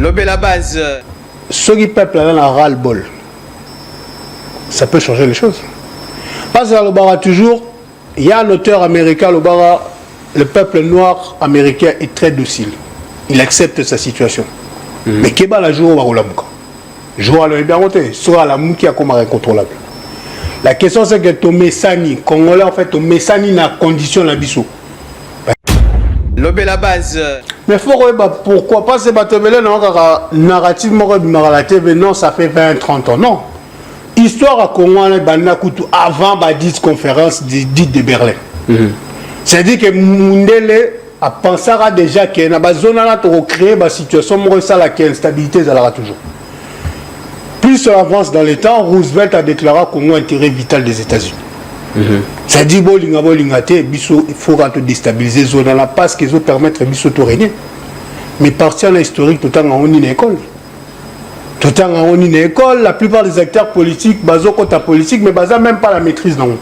Lobé la base. Ceux qui peuple là dans ras-le-bol, ça peut changer les choses. Parce que l'Obara toujours, il y a un auteur américain, l'Obara, le peuple noir américain est très docile. Il accepte sa situation. Mais qu'est-ce que la jour où on va jour à le bien voté, soit la mou qui a comme incontrôlable. La question c'est que ton messani, Congolais en fait, ton messani n'a condition la bissou. Lobé la base. Mais il faut voir pourquoi pas c'est pas te mêler dans un narratif la TV, non, ça fait 20-30 ans. Non. Histoire à Congo, avant la conférence dite de Berlin. C'est-à-dire que Mundele a pensé déjà qu'il y a une zone pour créer une situation qui instabilité toujours. Plus on avance dans les temps, Roosevelt a déclaré Congo intérêt vital des États-Unis. C'est-à-dire il faut déstabiliser zone là parce qu'ils ont permettre de régner. Mais partir à l'historique tout le temps en une école. Tout le temps en une école, la plupart des acteurs politiques basent contre la politique mais basent même pas la maîtrise non.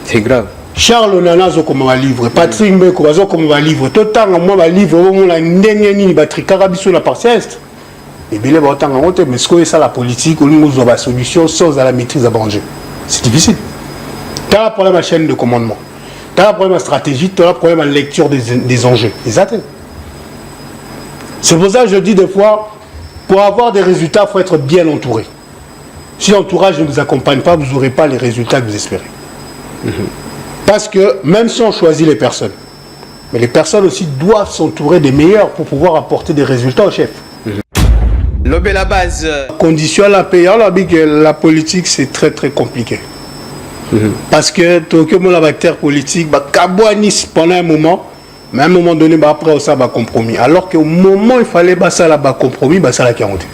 C'est grave. Charles Nana zo comme un livre, Patrick Mbeko zo comme un livre. Tout le temps moi un livre on la ndengeni batterie carabiso la partie est. Et bien les autant en honte mais ce que ça la politique on nous a solution sans la maîtrise à manger. C'est difficile. Tu as un problème à chaîne de commandement. Tu as un problème à stratégie, tu as un problème à lecture des enjeux. Exact. C'est pour ça que je dis des fois, pour avoir des résultats, il faut être bien entouré. Si l'entourage ne vous accompagne pas, vous n'aurez pas les résultats que vous espérez. Parce que même si on choisit les personnes, mais les personnes aussi doivent s'entourer des meilleurs pour pouvoir apporter des résultats au chef. Lobé la base. Condition la payant, la politique c'est très très compliqué. Parce que tout le monde a acteur politique, pendant un moment, mais à un moment donné, après ça va compromis. Alors qu'au moment où il fallait ça là compromis, ça la 40.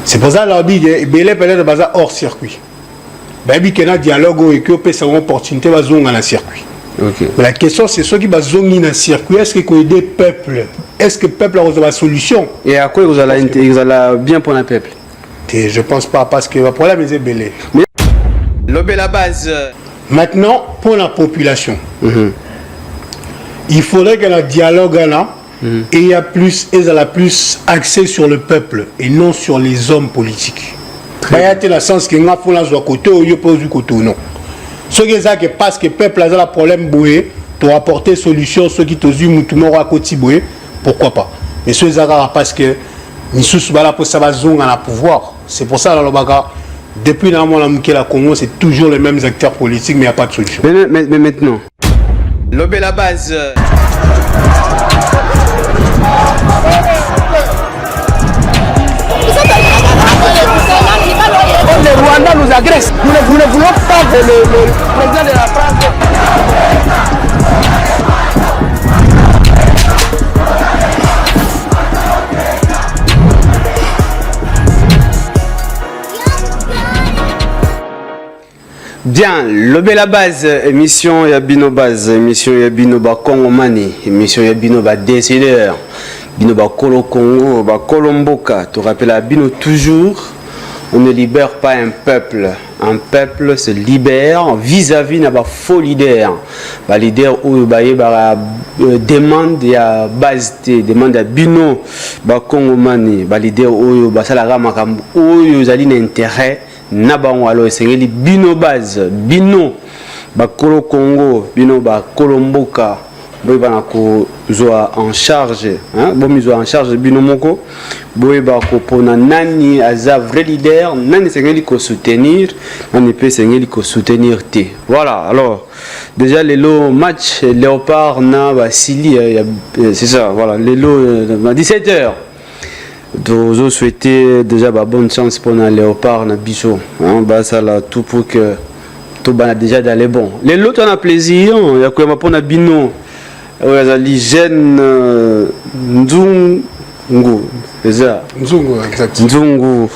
C'est pour ça que il est hors circuit. Il y a un dialogue et qu'il y a une opportunité de dans le circuit. Mais la question c'est ceux qui sont dans le circuit, est-ce qu'il y a des peuples? Est-ce que le peuple a une solution? Et à quoi vous allez bien pour le peuple? Je ne pense pas, parce que le problème est belé. Lobé la base. Maintenant, pour la population, il faudrait qu'il y ait un dialogue là, et il y a plus accès sur le peuple et non sur les hommes politiques. Il y a le sens qu'il y a un côté ou il y a du côté ou non. Ce qui est ça, parce que le peuple a un problème pour apporter solution, ceux qui te disent à côté, pourquoi pas. Mais ceux qui ont parce que nous sommes là pour savoir le pouvoir. C'est pour ça que depuis la Congo, c'est toujours les mêmes acteurs politiques, mais il n'y a pas de solution. Mais maintenant, lobé la base. Le Rwanda nous agresse. Nous ne voulons pas que le président de la France. Bien, lobé la base, émission Yabino Base, émission Yabino Ba Congo Mani, émission Yabino Ba Décideur, Bino Ba Kolo Congo, Ba Kolomboka, tu rappelles à Bino toujours, on ne libère pas un peuple se libère vis-à-vis d'un faux leader. Un leader où il demande à base, demande à Bino Ba Congo Mani, un leader où il a un intérêt. Nabango alors c'est bino base bino bakolo Congo bino bakolomboka boy banako zoa en charge hein bomi zoa en charge bino moko boy bako pona nani aza vrai leader nani sengeli ko soutenir nani peut sengeli ko soutenir te. Voilà, alors déjà les lots match Léopard na Basili c'est ça, voilà les lots à 17h. Je souhaiter déjà bonne chance pour le Léopard na biso hein ça là tout pour que tout va déjà d'aller bon. Les lots on a plaisir, il y a quoi pour na bino les jeunes Nzungu c'est ça Nzungu exact Nzungu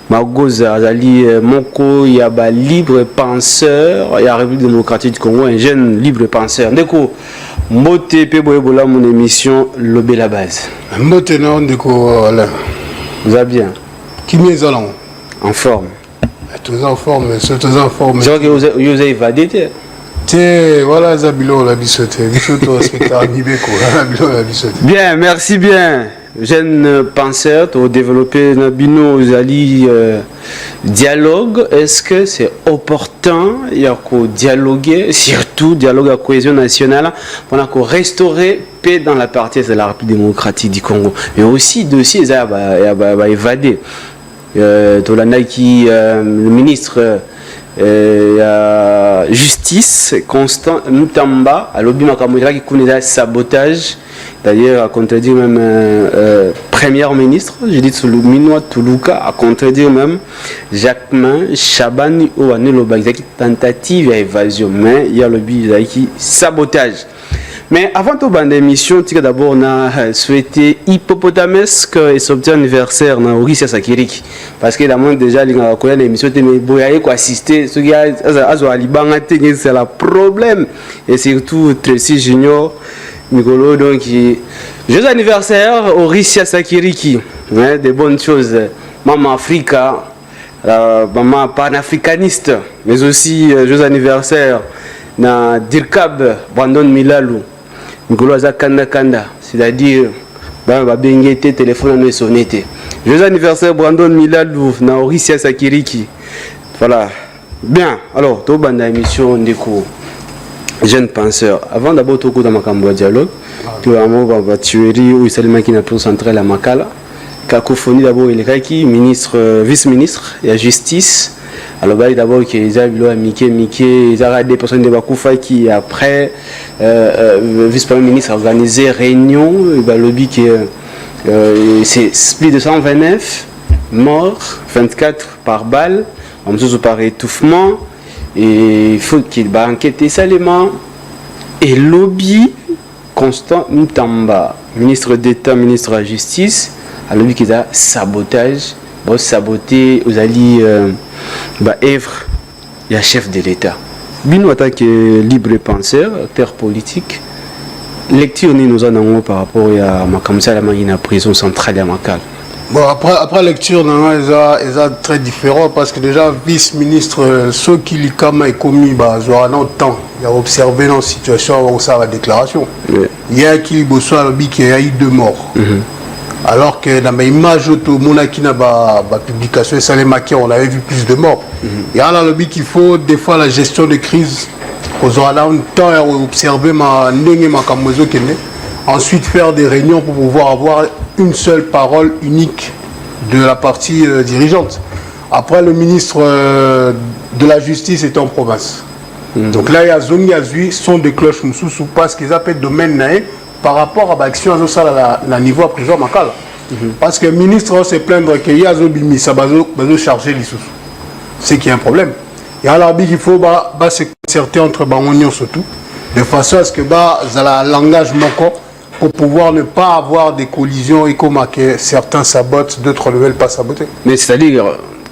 Magoza azali moko il y a libre penseur, il y a République démocratique du Congo un jeune libre penseur. Ndeko mbote pe boyebola mon émission Lobé la base. Mbote non ndeko là. Vous allez bien? Qui m'est en forme? Tous en forme, surtout en forme. C'est vrai que vous avez évadé. Voilà Zabilo la bisote. Bisote respectable Nibeko la Zabilo la bisote. Bien, merci bien. jeune penseur, tu as développé Nabino Zali dialogue. Est-ce que c'est opportun il y a qu'au dialoguer, surtout dialogue à cohésion nationale, pour restaurer paix dans la partie de la République démocratique du Congo, mais aussi dossier ça va évader. Le ministre justice Constant Mutamba à l'objet qui connaît sabotage, d'ailleurs à contredire même premier ministre, j'ai dit le Minois Toulouka, à contredire même Jacquemin Chabani ou Aneloba, tentative à évasion, mais il y a le but qui sabotage. Mais avant de bande d'émission, d'abord on a souhaité Hippopotamesque et son petit anniversaire dans Orisia Sakiriki. Parce que d'abord déjà il y a une émission mais boyaye quoi assister ce qui a alibanga c'est le problème et surtout Tracy Junior Nicolo donc joyeux anniversaire Orisia Sakiriki, hein, des bonnes choses, maman Africa, maman panafricaniste, mais aussi joyeux anniversaire na Dirkab Brandon Milalou Ngolo aza kanda, c'est-à-dire babengete téléphone na sonete. Joyeux anniversaire Brandon Milalou na Orisia Sakiriki. Voilà. Bien. Alors, to banda émission ndeko jeune penseur. Avant d'abord to ko dans makambo dialogue, tu vas mo ba tuerie ou Salima qui n'a plus centré la Makala. Cacophonie d'abord il est qui ministre vice-ministre et la justice. Alors d'abord que les habitants Mickey ils ont des personnes de Bakoufa qui après vice-premier ministre a organisé réunion lobby qui c'est split de 129 morts, 24 par balle, en plus par étouffement et il faut qu'il enquête seulement et lobby Constant Mutamba, ministre d'État, ministre de la Justice, a lobby qui a sabotage, saboter aux alliés Evre, il y a chef de l'État. Bino en tant que libre penseur, acteur politique, lecture nous en avons par rapport à Makamsa la prison centrale à Makal. Bon, après lecture, ils sont très différents parce que déjà, vice-ministre, ceux qui lui ont commis, ils ont temps, il a observé dans la situation où ça la déclaration. Il y a qui il y a eu 2 morts. Alors que dans l'image de la publication, on avait vu plus de morts. Il y a là le but qu'il faut des fois la gestion de crise. On aura là un temps à observer ensuite faire des réunions pour pouvoir avoir une seule parole unique de la partie dirigeante. Après le ministre de la Justice est en province. Donc là il y a zone Yazui son de cloche Moussou parce qu'ils appellent domaine naé par rapport à l'action à la niveau à prison Makal. Parce que le ministre se plaindre qu'il y a Zobimi, ça va charger les sous. C'est qu'il y a un problème. Et alors il faut se concerter entre Bangonio surtout, de façon à ce que le langage manquant pour pouvoir ne pas avoir des collisions et comme que certains sabotent, d'autres ne veulent pas saboter. Mais c'est-à-dire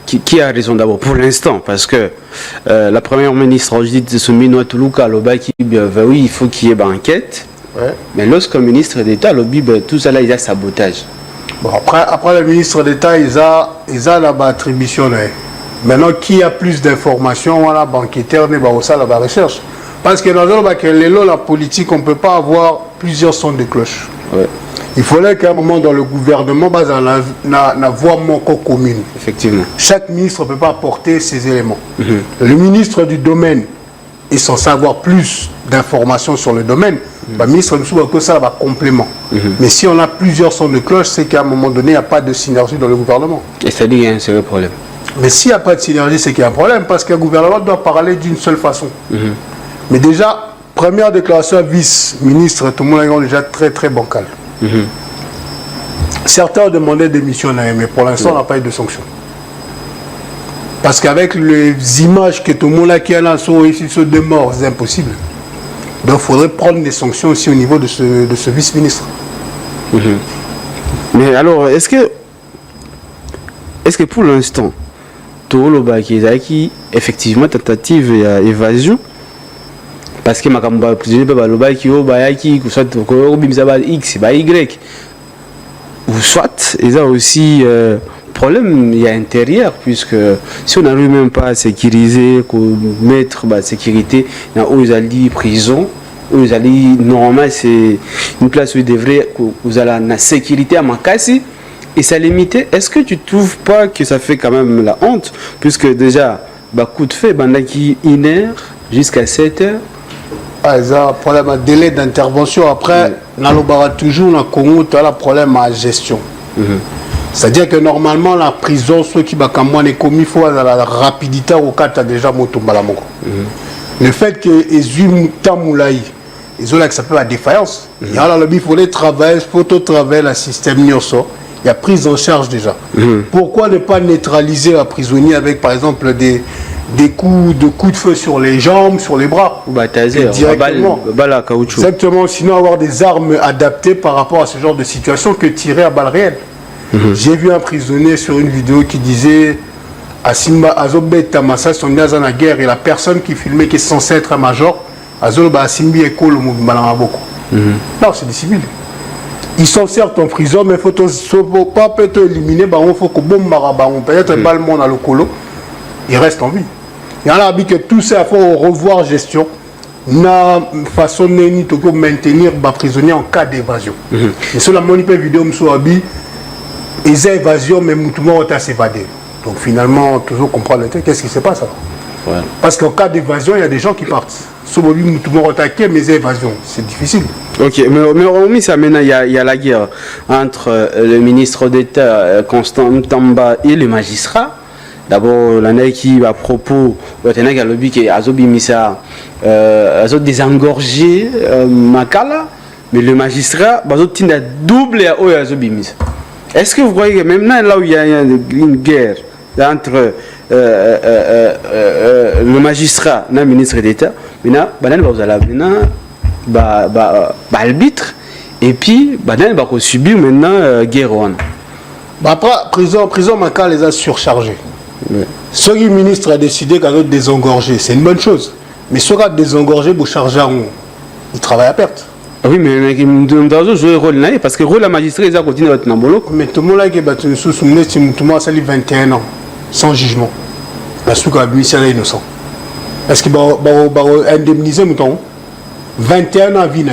qui a raison d'abord pour l'instant parce que la première ministre dit de ce Minois Toulouka, oui, il faut qu'il y ait une enquête. Ouais. Mais lorsqu'un ministre d'État, tout ça là, il y a sabotage. Bon, après le ministre d'État, ils ont la attribution. Maintenant, qui a plus d'informations, voilà, banquetaire, la recherche. Parce que dans la politique, on ne peut pas avoir plusieurs sons de cloche. Ouais. Il fallait qu'à un moment dans le gouvernement, la voix commune. Effectivement. Chaque ministre ne peut pas apporter ces éléments. Le ministre du domaine est censé avoir plus d'informations sur le domaine. Le ministre que ça va complément. Mais si on a plusieurs sons de cloche, c'est qu'à un moment donné, il n'y a pas de synergie dans le gouvernement. Et ça dit c'est le problème. Mais s'il n'y a pas de synergie, c'est qu'il y a un problème, parce que le gouvernement doit parler d'une seule façon. Mais déjà, première déclaration à vice-ministre, tout le monde est déjà très très bancal. Certains ont demandé des missions, mais pour l'instant, on n'a pas eu de sanctions. Parce qu'avec les images que tout le monde a qui sont ici sur 2 morts, c'est impossible. Donc il faudrait prendre des sanctions aussi au niveau de ce vice-ministre. Mais alors, est-ce que pour l'instant, tout le monde qui effectivement tentative et évasion, parce que ma campagne plusieurs qui soit X, Y, ou soit il y a aussi problème il y a intérieur puisque si on n'arrive même pas à sécuriser, mettre la sécurité dans où ils ont dit prison, vous allez, normalement, c'est une place où il devrait, vous avez la sécurité à Makassi, et ça limité. Est-ce que tu ne trouves pas que ça fait quand même la honte, puisque déjà, coup de fait, qui 1h jusqu'à 7h. Ah, il y a un problème de délai d'intervention. Après, dans le bar, toujours, dans le Congo, tu as un problème à gestion. C'est-à-dire que normalement, la prison, ceux qui ont commis, il faut la rapidité au cas où déjà moto balamoko. Le fait que les humains tamoulaï, ils ont là que ça peut la défaillance. Il y a là il faut les travailler, il faut tout travailler le système Nyoso. Il y a prise en charge déjà. Pourquoi ne pas neutraliser un prisonnier avec par exemple des coups de feu sur les jambes, sur les bras, directement. Exactement, sinon avoir des armes adaptées par rapport à ce genre de situation que tirer à balles réelles. J'ai vu un prisonnier sur une vidéo qui disait Asimba Azobe Tamasa son dans la guerre et la personne qui filmait qui est censée être un major Azoba Asimbi Eko le mouvement beaucoup. Non, c'est des civils. Ils sont certes en prison, mais il faut pas peut-être éliminer, il faut que bon peut-être pas le monde à le colo, il reste en vie. Il y en a que tout ça, il faut revoir gestion. Na façon de maintenir les prisonniers en cas d'évasion. Et sur la monipe vidéo, ils ont évasion, mais tout le monde a s'évadé. Donc finalement, toujours comprendre qu'est-ce qui se passe. Parce qu'en cas d'évasion, il y a des gens qui partent. Sur le monde, tout le monde attaqué, mais évasion, c'est difficile. Ok, mais hormis ça, maintenant, il y a la guerre entre le ministre d'État Constant Mtamba et le magistrat. D'abord, l'année qui à propos, il y a le but qui a désengorgé Makala, mais le magistrat a double à Azobimisa. Est-ce que vous voyez que même là où il y a une guerre entre le magistrat et le ministre d'État, maintenant, vous allez arbitre et puis vous allez subir maintenant guerre. Après, prison Makala les a surchargés. Ce que le ministre a décidé qu'à d'autres désengorger, c'est une bonne chose. Mais ceux qui ont désengorgé pour charger, ils travaillent à perte. Oui, mais nous devons jouer le rôle parce que le rôle de la magistrat, ils ont continué à être dans le boulot. Mais tout le monde a été battu sous tout le monde a 21 ans, sans jugement. La souka a mis ça innocent. Est-ce qu'il va indemniser mon 21 ans à vie.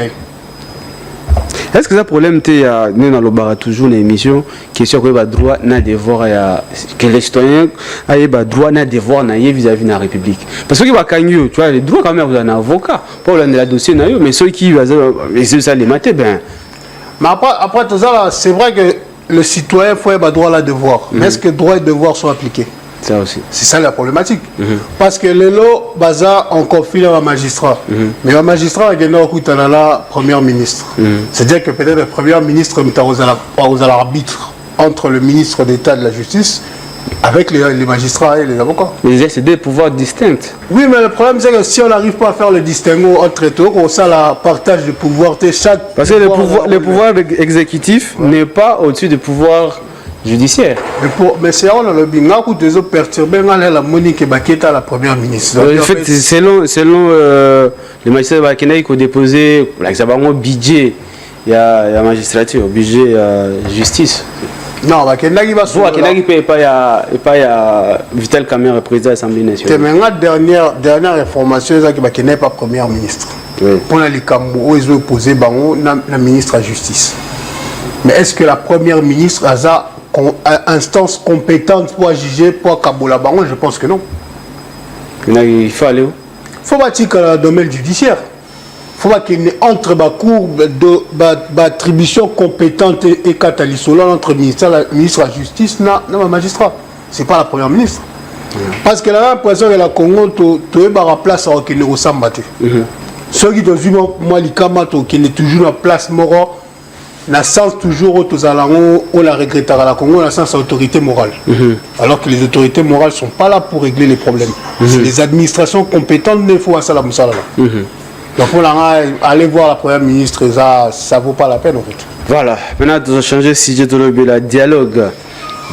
Est-ce que ça problème nous dans le bar toujours une émission question que le droit n'a devoir que les citoyens aient droit n'a devoir vis-à-vis de la République parce que tu vois les droits quand même vous avez un avocat pour le dossier mais ceux qui ça les mater ben mais après tout ça c'est vrai que le citoyen faut avoir droit à devoir mais est-ce que droit et devoir sont appliqués? Ça aussi. C'est ça la problématique. Parce que les lots bazar en conflit à un magistrat. Mais un magistrat a gagné la première ministre. C'est-à-dire que peut-être le premier ministre est à l'arbitre entre le ministre d'État de la Justice avec les magistrats et les avocats. Mais c'est des pouvoirs distincts. Oui, mais le problème c'est que si on n'arrive pas à faire le distinguo entre tout, on sait la partage de pouvoir. Parce que le pouvoir exécutif n'est pas au-dessus du pouvoir judiciaire. Mais c'est on a le binga où des autres perturbés la Monique Baketa la première ministre. En fait, selon les magistrats qui ont déposé un budget, il y a la magistrature, budget justice. Non, Bakena qui va se faire. Qui pas Vital Camer, président de l'Assemblée nationale. C'est maintenant dernière information, c'est que Bakena n'est pas première ministre. Pour les Cambou, ils ont posé la ministre de la Justice. Mais est-ce que la première ministre a instance compétente pour juger pour Kabola Bango? Je pense que non. Il faut aller où? Il faut bâtir le domaine judiciaire. Il faut qu'il y ait entre la cour d'attribution compétente et catalisole entre le ministre de la Justice et le magistrat. Ce n'est pas la première ministre. Parce que la l'impression que la Congo tu es à la place à qu'il est Sambate. Ceux qui ont eu moi qui est toujours en place mort. Na sens toujours aux alango on la regrettera la Congo na sens autorité morale. Alors que les autorités morales sont pas là pour régler les problèmes. Les administrations compétentes ne font pas ça la musala. Donc pour aller voir la première ministre ça vaut pas la peine en fait. Voilà, maintenant nous allons changer de sujet de le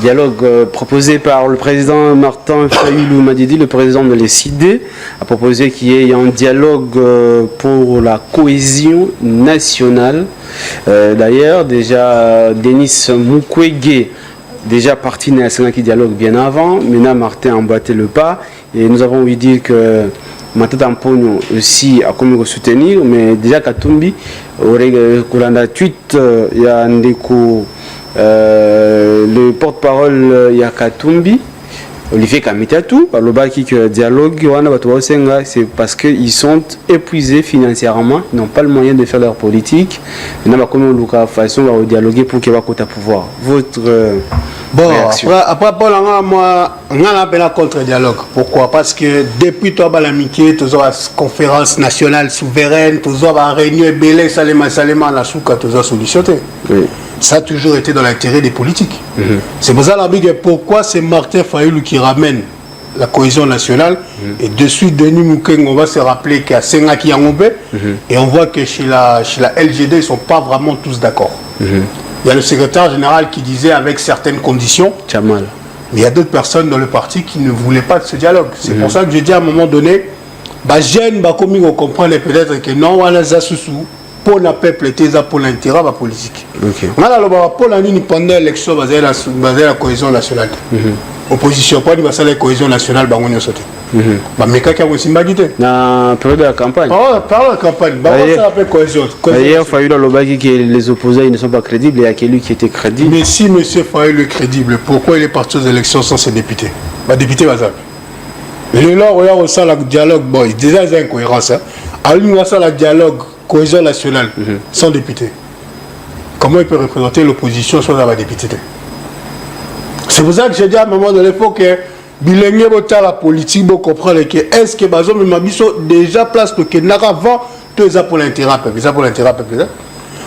dialogue proposé par le président Martin Fayulu Madidi, le président de l'ECD, a proposé qu'il y ait un dialogue pour la cohésion nationale. D'ailleurs, déjà Denis Mukwege, déjà parti dans qui dialogue bien avant, maintenant Martin a emboîté le pas et nous avons ouï dire que Matata Mponyo aussi a commis soutenir, mais déjà Katumbi aurait un tweet il y a le porte-parole il y a Katumbi Olivier Kamitatou, le baki que dialogue c'est parce qu'ils sont épuisés financièrement, ils n'ont pas le moyen de faire leur politique. Maintenant, comment on façon va dialoguer pour qu'il y ait un pouvoir. Votre bon, réaction. après Paul, moi, on a appelé contre-dialogue. Pourquoi? Parce que depuis toi, l'amitié, tu as la conférence nationale souveraine, tu as la réunion Belé, Salema, la souka, tu as solutionné. Oui. Ça a toujours été dans l'intérêt des politiques. C'est pour ça que pourquoi c'est Martin Fayoulou qui ramène la cohésion nationale. Et de suite, Denis Moukeng, on va se rappeler qu'il y a Senghaki Yangombe. Et on voit que chez la LGD, ils ne sont pas vraiment tous d'accord. Il y a le secrétaire général qui disait avec certaines conditions. Chamal. Mais il y a d'autres personnes dans le parti qui ne voulaient pas de ce dialogue. C'est pour ça que je dis à un moment donné, jeune, comme ils comprennent peut-être que non, on a sous pour le peuple et pour l'intérêt politique. On a pour pendant l'élection basée sur la cohésion nationale. Opposition, pas de la cohésion nationale, on a sauté. Mais quand on s'est magité. Dans la période de la campagne. Par la campagne, on s'appelle cohésion. D'ailleurs, Fayoulou Lobaki que les opposants ils ne sont pas crédibles, il y a quelqu'un qui était crédible. Mais si M. Fayoulou est crédible, pourquoi il est parti aux élections sans ses députés? Député Bazab. Et là, on a aussi le dialogue, bon, déjà il y a une incohérence. Alors, on a ça le dialogue. Cohésion nationale, sans député. Comment il peut représenter l'opposition sans avoir député? C'est pour ça que j'ai dit à un moment donné, il faut que Bilengue la politique pour comprendre que est-ce que Bazo Mabiso déjà place pour que n'avant tout ça pour l'intérêt peuple, ça pour l'intérêt peuple.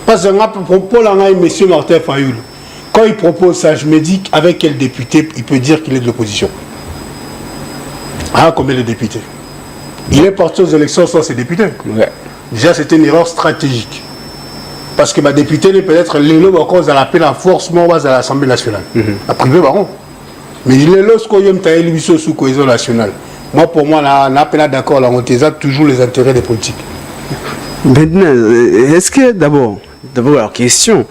Parce que pour M. Martin Fayoulou, quand il propose ça, je me dis avec quel député il peut dire qu'il est de l'opposition. Ah, combien de députés? Il est parti aux élections sans ses députés. Ouais. Déjà, c'était une erreur stratégique. Parce que ma députée peut-être l'élo cause à l'appel à force à l'Assemblée nationale. À privé baron. Mais l'élo ce qu'on a élu sous cohésion nationale. Moi pour moi on a pas d'accord là on toujours les intérêts des politiques. Maintenant, est-ce que d'abord la question,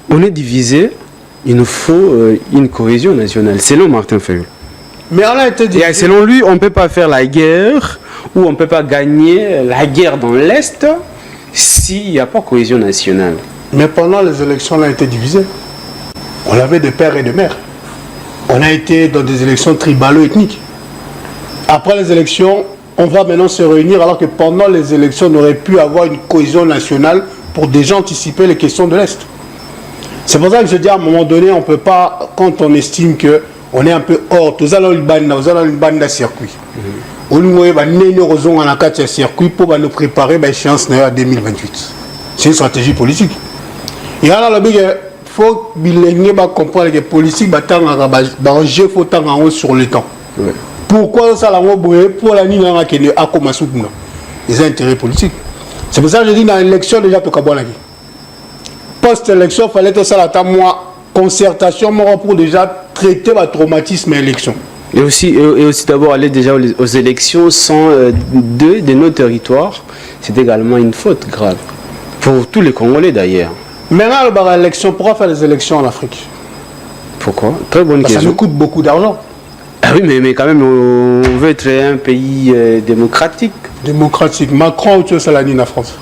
on est divisé, il nous faut une cohésion nationale selon Martin Fayoulou. Mais on a été divisé. Et selon lui, on ne peut pas faire la guerre ou on ne peut pas gagner la guerre dans l'Est s'il n'y a pas cohésion nationale. Mais pendant les élections, on a été divisé. On avait de pères et de mères. On a été dans des élections tribalo-ethniques. Après les élections, on va maintenant se réunir alors que pendant les élections, on aurait pu avoir une cohésion nationale pour déjà anticiper les questions de l'Est. C'est pour ça que je dis à un moment donné, on ne peut pas, quand on estime qu'on est un peu hors, tout ça, on a une bande de circuit. On a un circuit pour nous préparer à l'échéance à 2028. C'est une stratégie politique. Et là, il faut comprendre que la politique va ranger sur le temps. Pourquoi ça l'a pour la ligne qui a commencé les intérêts politiques. C'est pour ça que je dis dans l'élection déjà tout le post-élection, il fallait que ça la mois concertation pour déjà traiter le traumatisme à l'élection. Et aussi d'abord aller déjà aux élections sans de nos territoires, c'est également une faute grave. Pour tous les Congolais d'ailleurs. Maintenant, l'élection, pourquoi faire les élections en Afrique? Pourquoi? Très bonne question. Ça nous coûte beaucoup d'argent. Ah oui, mais quand même, on veut être un pays démocratique. Démocratique. Macron, tu sais, la ligne en France.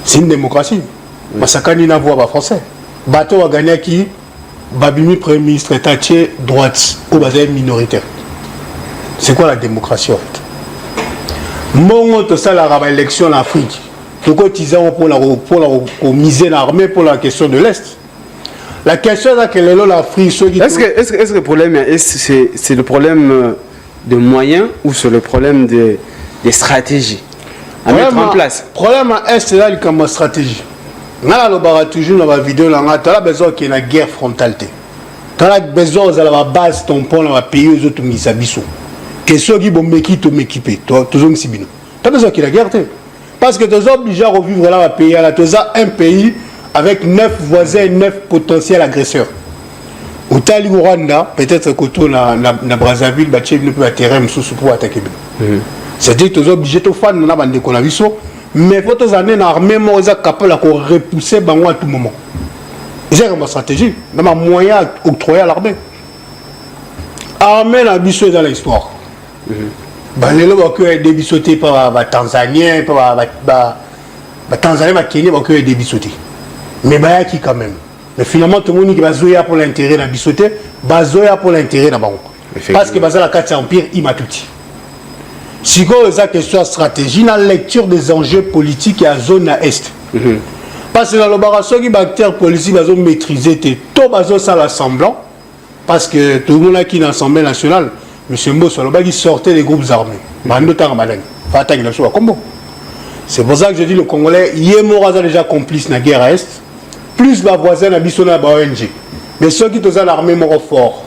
C'est une démocratie. Mais ça n'a pas voix français. Bateau a gagné qui? Babimi, Premier ministre, Taché, droite, ou minoritaire. C'est quoi la démocratie en fait? Mon tout ça, la élection en Afrique. Tout cotisant pour la miser l'armée pour la question de l'Est. La question est que l'Afrique. Est-ce que le problème, c'est le problème de moyens ou c'est le problème de stratégie à mettre en place? Le problème est c'est là comme stratégie. On a toujours dans la vidéo, on a besoin qu'il y ait une guerre frontale. On a besoin de la base ton pont dans le pays aux autres misabiso. Que ceux qui vont m'équiper, toujours misibino. Tu as besoin qu'il y ait la guerre. Parce que tu es obligé à revivre là, tu as un pays avec 9 voisins et 9 potentiels agresseurs. Au Tali Rwanda, peut-être que tu na Brazzaville, tu as un terrain pour attaquer. C'est-à-dire que tu es obligé de faire des bande de mais il faut que tu aies une armée capable de repousser à tout moment. C'est une stratégie, un moyen octroyé à l'armée. Armée, la mission dans l'histoire. balelo bakoya débisoté par ba Tanzanien par ba Tanzanien ba Kenya bakoya débisoté mais baya qui quand même mais finalement tout le monde qui bazoya pour l'intérêt na bisoté bazoya pour l'intérêt na bango parce que bazala carte empire imatuti si quoi ça question stratégie na lecture des enjeux politiques à zone à est parce que dans l'opération qui acteurs politiques bazo maîtriser tout bazo ça l'assemblant parce que tout le monde qui dans l'Assemblée nationale monsieur Mbosso qui sortait des groupes armés c'est pour ça que je dis le Congolais Yémoraza déjà complice na guerre à est plus ma voisin na biso na ba ONG mais ceux qui sont l'armée mort fort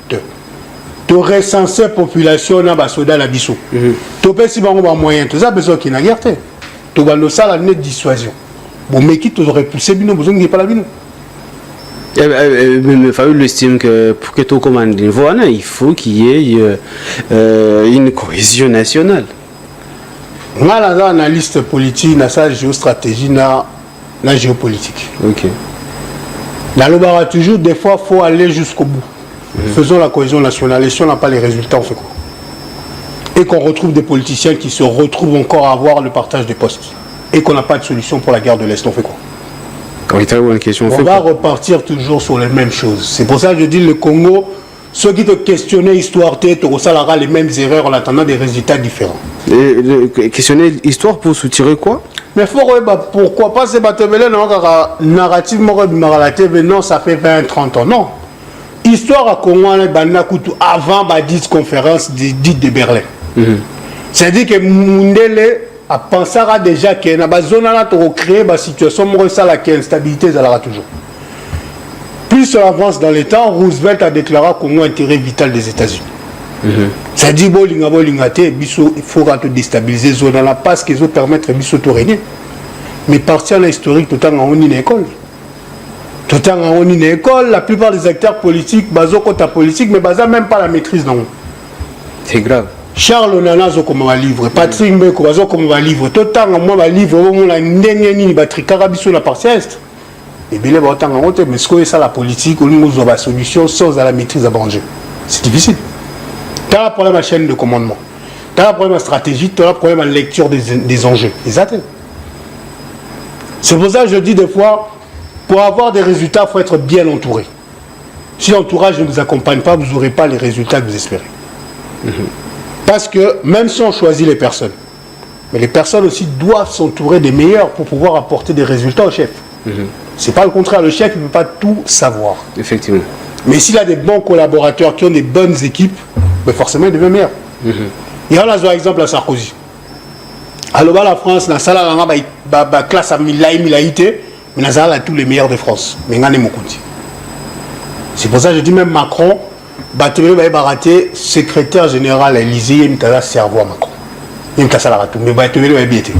de recenser population na ba soda na biso to pesi bango ba moyen to ça besoin qui na guerre to ba no sala net dissuasion bon mais qui to repoussé bino besoin qui pas la bino. Mais Fayoul estime que pour que tout commande il faut qu'il y ait une cohésion nationale. Moi, là, analyste politique, na sa géostratégie, na géopolitique. Ok. Dans le bar, toujours, des fois, il faut aller jusqu'au bout. Faisons la cohésion nationale. Et si on n'a pas les résultats, on fait quoi? Et qu'on retrouve des politiciens qui se retrouvent encore à avoir le partage des postes. Et qu'on n'a pas de solution pour la guerre de l'Est, on fait quoi? On va repartir toujours sur les mêmes choses. C'est pour ça que je dis le Congo, ceux qui te questionnaient l'histoire, tu ressaleras les mêmes erreurs en attendant des résultats différents. Et questionner l'histoire pour soutirer quoi? Mais pourquoi pas c'est narrative non, ça fait 20-30 ans. Non. Histoire à Congo, avant la conférence dite de Berlin. C'est-à-dire que Mundele a pensé déjà qu'il y a une zone pour créer une situation qui instabilité toujours. Plus on avance dans les temps, Roosevelt a déclaré Congo intérêt vital des États-Unis. C'est-à-dire il faut déstabiliser zone là parce qu'ils ont permettre de régner. Mais partir à l'historique tout le temps en une école. Tout le temps en une école, la plupart des acteurs politiques basent contre la politique mais basent même pas la maîtrise dans. C'est grave. Charles Nana comme un livre, Patrick Mbeko comme un livre, tout le temps moi un livre on a une batterie carabiso la partie est. Et bien les autant en honte mais ce que ça la politique on nous a solution sans la maîtrise à manger. C'est difficile. Tu as un problème à chaîne de commandement. Tu as un problème à stratégie, tu as un problème à lecture des enjeux. Exact. C'est pour ça que je dis des fois pour avoir des résultats, il faut être bien entouré. Si l'entourage ne vous accompagne pas, vous n'aurez pas les résultats que vous espérez. Parce que même si on choisit les personnes, mais les personnes aussi doivent s'entourer des meilleurs pour pouvoir apporter des résultats au chef. C'est pas le contraire, le chef ne peut pas tout savoir. Effectivement. Mais s'il a des bons collaborateurs qui ont des bonnes équipes, ben forcément il devient meilleur. Il y a un exemple à Sarkozy. Alors la France, la salle la classe à Milaïté, mais la salle a tous les meilleurs de France. Mais c'est pour ça que je dis même Macron. Batemele Baraté, secrétaire général à l'Élysée, il a cerveau à Macron. Il a ça mais Batemele Babiété.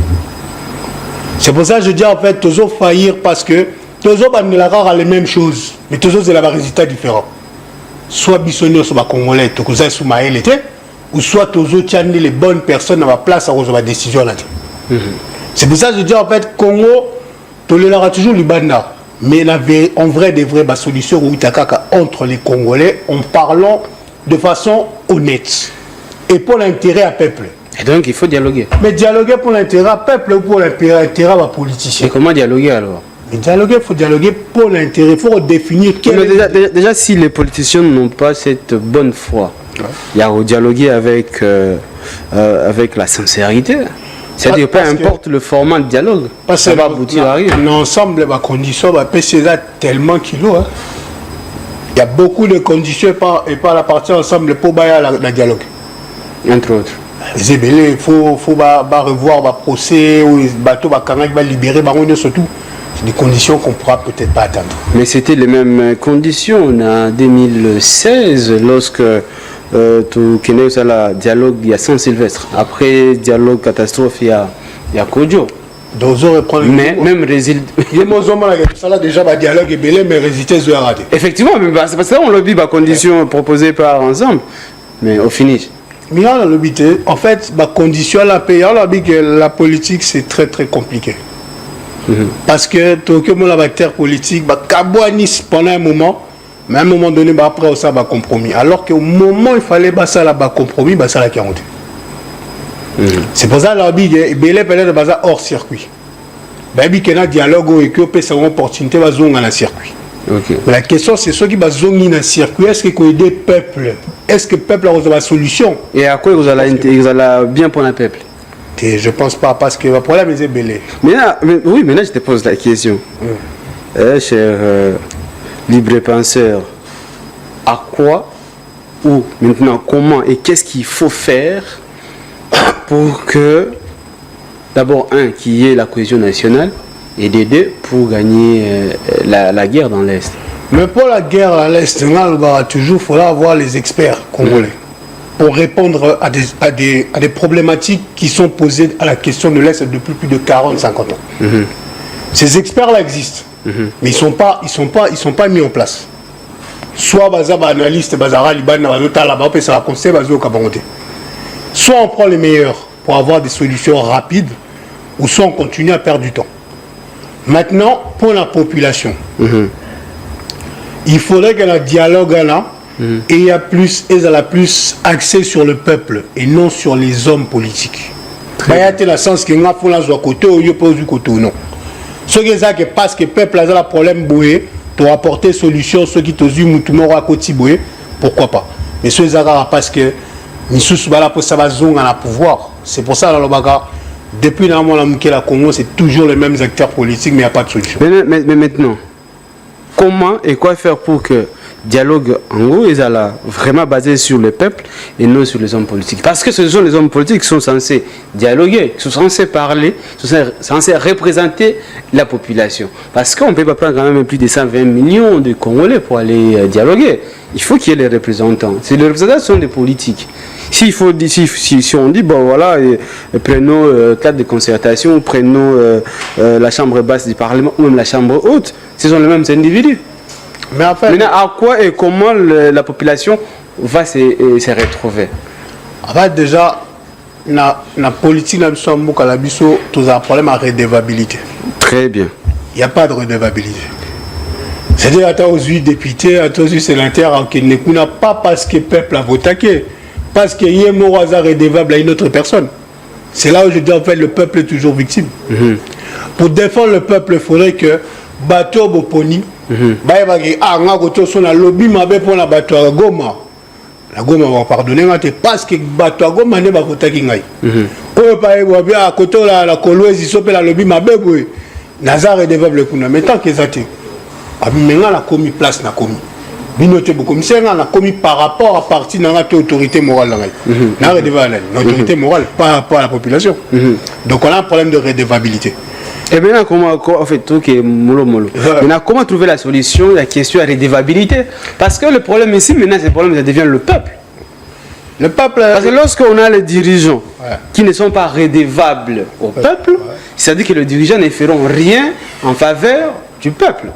C'est pour ça que je dis en fait, toujours faillir parce que toujours a les mêmes choses, mais toujours c'est la résultat différent. Soit Bissonio soit Congolais, Tokoza sous Maël était, ou soit toujours tiens les bonnes personnes à la place à la décision là. C'est pour ça que je dis en fait, Congo, tolérera toujours le Banda. Mais en vrai, des vraies solutions entre les Congolais en parlant de façon honnête et pour l'intérêt à peuple. Et donc il faut dialoguer. Mais dialoguer pour l'intérêt à peuple ou pour l'intérêt à politicien. Et comment dialoguer alors? Mais dialoguer, il faut dialoguer pour l'intérêt, il faut redéfinir déjà, si les politiciens n'ont pas cette bonne foi, il y a à dialoguer avec la sincérité. C'est-à-dire peu importe le format de dialogue, ça va aboutir à rien. L'ensemble des conditions, c'est tellement kilos. Il y a beaucoup de conditions et pas la partie ensemble pour la dialogue. Entre autres. Il faut revoir le procès, ou le bateau va libérer, surtout. C'est des conditions qu'on ne pourra peut-être pas atteindre. Mais c'était les mêmes conditions en 2016 lorsque tu connais le dialogue il y a Saint-Sylvestre. Après dialogue catastrophe il y a Kodjo. Mais même résultat. Il y a déjà un dialogue belé mais résultat est raté. Effectivement, c'est parce que on l'a vu les conditions proposées par ensemble, mais au finish. Mais en fait, la condition la paix, on a dit que la politique c'est très très compliqué. Parce que tout le monde a terre politique, pendant un moment. Mais à un moment donné, après, ça va compromis. Alors qu'au moment où il fallait ça là compromis, ça la 40. C'est pour ça que il peut-être baza hors circuit. Baby qu'il y a un dialogue et que peut avoir une opportunité de zonger dans le circuit. Okay. Mais la question c'est ceux qui vont zonger dans le circuit, est-ce qu'il y a des peuples? Est-ce que le peuple a une solution? Et à quoi vous allez bien pour le peuple? Je ne pense pas parce que le problème est belé. Oui, maintenant je te pose la question. Cher libre penseur, à quoi ou maintenant comment et qu'est-ce qu'il faut faire pour que d'abord qu'il y ait la cohésion nationale et de deux pour gagner la guerre dans l'Est? Mais pour la guerre à l'Est, il faudra avoir les experts congolais pour répondre à des problématiques qui sont posées à la question de l'Est depuis plus de 40-50 ans. Ces experts-là existent, mais ils sont pas mis en place. Soit analyste, soit on prend les meilleurs pour avoir des solutions rapides, ou soit on continue à perdre du temps. Maintenant, pour la population, il faudrait qu'il y ait un dialogue là, et il y a plus axé sur le peuple et non sur les hommes politiques. Il y a le sens que nous avons côté ou côté non. Ce qui est parce que le peuple a un problème boué, pour apporter solution, ceux qui te disent à côté boué, pourquoi pas. Mais ceux qui parce que nous sommes là pour savoir à pouvoir. C'est pour ça que depuis la Congo, c'est toujours les mêmes acteurs politiques, mais il n'y a pas de solution. Mais maintenant, comment et quoi faire pour que dialogue en gros est vraiment basé sur le peuple et non sur les hommes politiques? Parce que ce sont les hommes politiques qui sont censés dialoguer, qui sont censés parler, qui sont censés représenter la population. Parce qu'on ne peut pas prendre quand même plus de 120 millions de Congolais pour aller dialoguer. Il faut qu'il y ait les représentants. Les représentants sont des politiques. Si on dit, bon voilà, prenons cadre de concertation, prenons la chambre basse du Parlement ou même la chambre haute, ce sont les mêmes individus. Mais en fait, maintenant, à quoi et comment la population va se retrouver? En fait, déjà, la politique, nous avons un problème à redevabilité. Très bien. Il n'y a pas de redevabilité. C'est-à-dire, à aux 8 députés, à aux 8 sénateurs, qui ne connaissent pas parce que le peuple a voté, parce qu'il y a un hasard redevable à une autre personne. C'est là où je dis, en fait, le peuple est toujours victime. Pour défendre le peuple, il faudrait que bateau Boponi, lobby pour la bateau à Goma. La Goma va pardonner parce que bateau à Goma n'est pas voté qui ngaï. À côté la Coloise, ils sont la lobby mabé. Nazar est développé le mais tant qu'ils ont maintenant la commis place na commis. Binote beaucoup commissaire na commis par rapport à partir de l'autorité morale l'autorité morale par rapport à la population. Donc on a un problème de redevabilité. Et maintenant, comment trouver la solution à la question de la redevabilité? Parce que le problème ici, maintenant, c'est le problème, ça devient le peuple. Le peuple. Parce que lorsqu'on a les dirigeants qui ne sont pas redevables au peuple, c'est-à-dire que les dirigeants ne feront rien en faveur du peuple.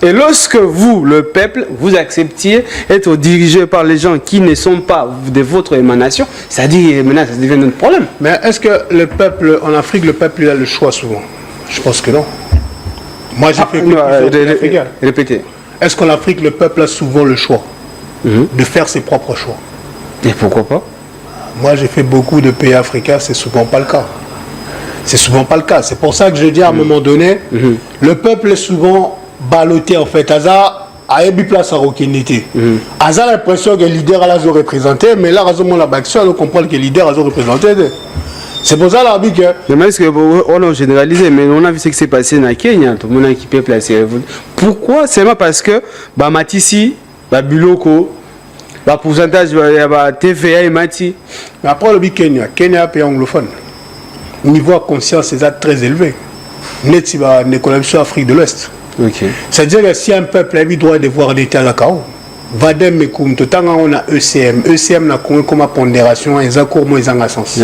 Et lorsque vous, le peuple, vous acceptiez être dirigé par les gens qui ne sont pas de votre émanation, c'est-à-dire maintenant, ça devient notre problème. Mais est-ce que le peuple, en Afrique, le peuple il a le choix souvent? Je pense que non. Moi, j'ai fait répétez. Est-ce qu'en Afrique, le peuple a souvent le choix de faire ses propres choix? Et pourquoi pas? Moi, j'ai fait beaucoup de pays africains, c'est souvent pas le cas. C'est souvent pas le cas. C'est pour ça que je dis à un moment donné, le peuple est souvent ballotté en fait. Aza a eu place à Rokinité. Aza a l'impression que le leader a représenté, mais là, on a comprendre que le leader a représenté. C'est pour ça là que. Mais est-ce qu'on a généralisé, mais on a vu ce qui s'est passé dans Kenya, tout le monde qui peut placer. Pourquoi? Seulement parce que Matissi, Biloko, pourcentage de TVA et Mati. Mais après le Kenya est un pays anglophone. Le niveau de conscience est très élevé. Net si va l'économie Afrique de l'Ouest. C'est-à-dire que si un peuple a le droit de voir des terres à Kao, Vadem et Koum, tout on a ECM. ECM n'a comme pondération, et ça court moins en sens.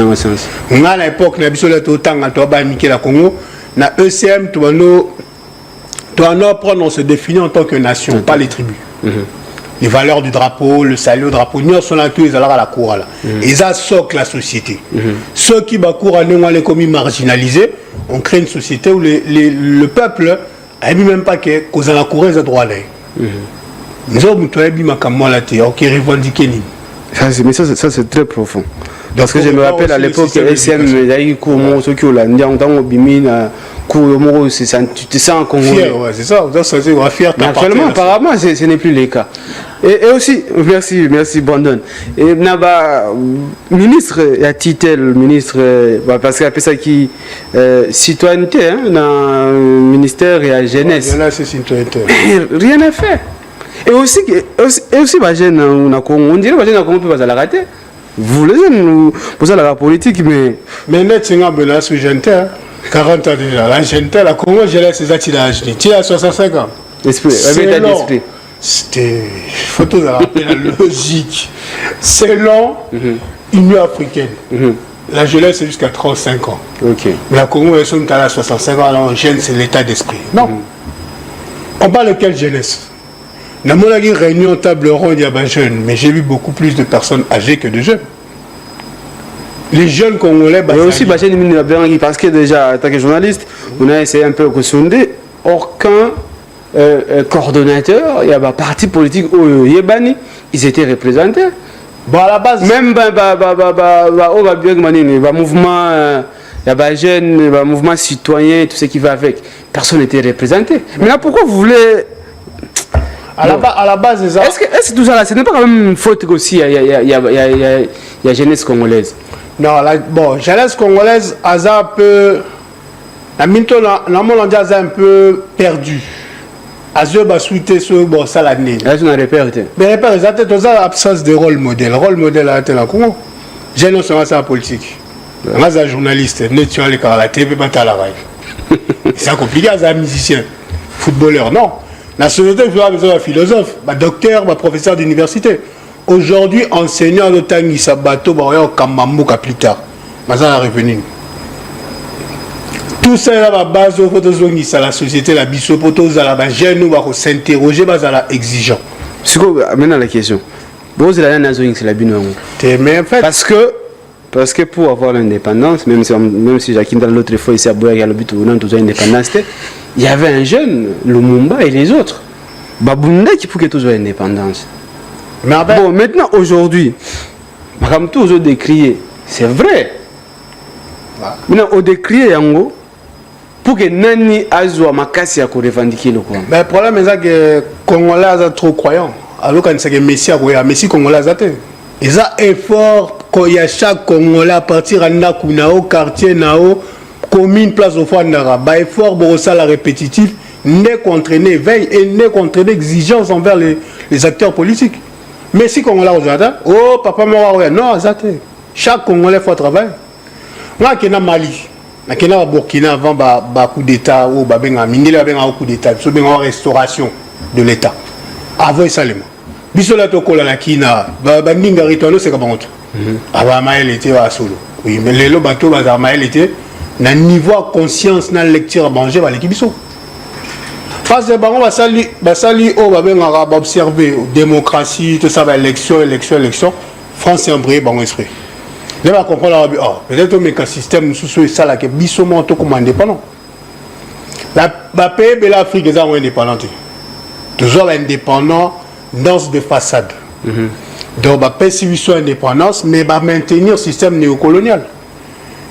On a à l'époque, on a besoin de autant à toi, la Congo, na ECM, tu vas nous apprendre, on se définit en tant que nation, pas les tribus. Les valeurs du drapeau, le salut au drapeau, nous sommes là tous les à la cour. Et ça socle la société. Ceux qui courent à nous, les commis marginalisés, on crée une société où le peuple n'a même pas que cause à la cour, ils ont droit à l'air. Nous avons revendiqué. Mais ça c'est très profond. Parce que je me rappelle à l'époque, SM, il y a eu comment ceux qui ont l'année, on a bimé, tu te sens congolais. Fier, ouais, c'est ça, on doit se sentir fier. Mais actuellement, apparemment, ce n'est plus le cas. Et aussi, merci Brandon. Et Naba, ministre, il y a titel, ministre, parce qu'il y a ça qui citoyenneté, hein, dans le ministère et la jeunesse. Là, c'est citoyenneté. Rien à faire. Et aussi, bah, on dirait que les gens peuvent pas la rater. Vous les nous posez la politique, mais. Mais net, c'est un peu là, sous jeune 40 ans déjà. La jeune la Congo, j'ai laissé ces âges. Tu as 65 ans. Esprit, avec l'esprit. C'était. Photo de la logique. C'est long, Union africaine. La jeunesse, c'est jusqu'à 35 ans. Ok. Mais la Congo, ils sont à 65 ans, alors jeune, c'est l'état d'esprit. Non. On parle de quelle jeunesse? Dans mon réunion table ronde, il y a des jeunes, mais j'ai vu beaucoup plus de personnes âgées que de jeunes. Les jeunes congolais... Il y a aussi parce que déjà, en tant que journaliste, on a essayé un peu de sonder aucun coordonnateur, il y a un parti politique où ils étaient représentés. Bon, à la base... Même le mouvement... Il y a des jeunes, le mouvement citoyen, tout ce qui va avec. Personne n'était représenté. Mais là, pourquoi vous voulez... À la base, est-ce que tout ça là, ce n'est pas quand même une faute aussi, il y a jeunesse congolaise? Non, bon, jeunesse congolaise, a un peu... La monde a un peu perdu. Azio va souhaiter ce bon ça l'année. Là, je n'ai pas repéré. Mais repère, exactement, tu as l'absence de rôle modèle. Rôle modèle à la Congo. J'ai non seulement ça la politique. Moi, je suis journaliste, tu as les la TV, pas à la raille. C'est compliqué, c'est un musicien, footballeur, non. La société, il faut besoin d'un philosophe, un docteur, un professeur d'université. Aujourd'hui, enseignant de Tanguy, Sabato, un Kamamouka plus tard. Mais ça, on est revenu. Tout ça, là, la base, la société, la bisopoto, la jeune, nous va s'interroger, la exigeant. Maintenant, la question. Vous avez la c'est la binoise. Parce que pour avoir l'indépendance, même si Jacques dans l'autre fois, ici à Boya, il y a le but où on a l'indépendance, il y avait un jeune, Lumumba et les autres. Babunda qui pour que toujours l'indépendance. Mais bon, maintenant, aujourd'hui, comme tous les autres décriés, c'est vrai. Maintenant, au décrié, Yango, pour que Nani Azwa Makasi a revendiqué le coin. Mais le problème est que les Congolais sont trop croyants. Alors quand c'est que Messi a croyé, Messi Congolais a été. Ils ont effort qu'il y a chaque Congolais à partir de Nakunao, quartier Nao, commune, place au Fouandara. Bah, effort pour ça la répétitif, n'est qu'entraîner veille et n'est qu'entraîner exigence envers les acteurs politiques. Messi Congolais aux Zata, oh papa Mora, non, Zata. Chaque Congolais faut travailler. Moi, je suis Mali. Je suis Burkina avant le coup d'État, ou le coup d'État, la restauration de l'État. Avant ça, bisola tokola la kina bandinga ritono c'est comme honte aba mael était à solo oui mais les bateau ba mael était na niveau conscience na lecture à manger ba l'équipe biso parce que bango basali o ba benga ba observer démocratie tout ça ba élection France est embrayé bango esprit les va comprendre peut-être mais qu'un système sous ça là que biso monto comme indépendant la pays de l'Afrique est indépendante toujours indépendant danse de façade. Donc, pas si indépendance, mais maintenir le système néocolonial.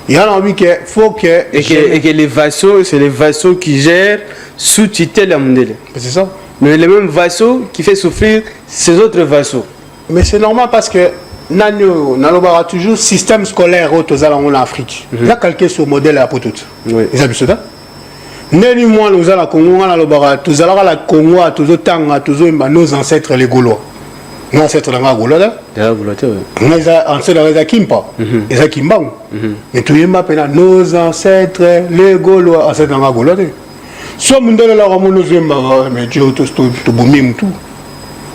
Il y a envie qu'il faut que... Et que les vassaux, c'est les vassaux qui gèrent sous tutelle mondiale. C'est ça. Mais les mêmes vassaux qui font souffrir ces autres vassaux. Mais c'est normal parce que nous avons toujours système scolaire en Afrique. Là, calqué sur le modèle à Potot. Oui. Ils ont ça. Neni moi nous allons Congo na lobara tous allons la Congo tous autant tous nos ancêtres les Gaulois nos ancêtres dans Gaulois là nos ancêtres les Kimpa les Kimbang mais tout yemba pena nos ancêtres les Gaulois ancêtres dans Gaulois so mundele la ramono zemba mais Dieu tout boumim tout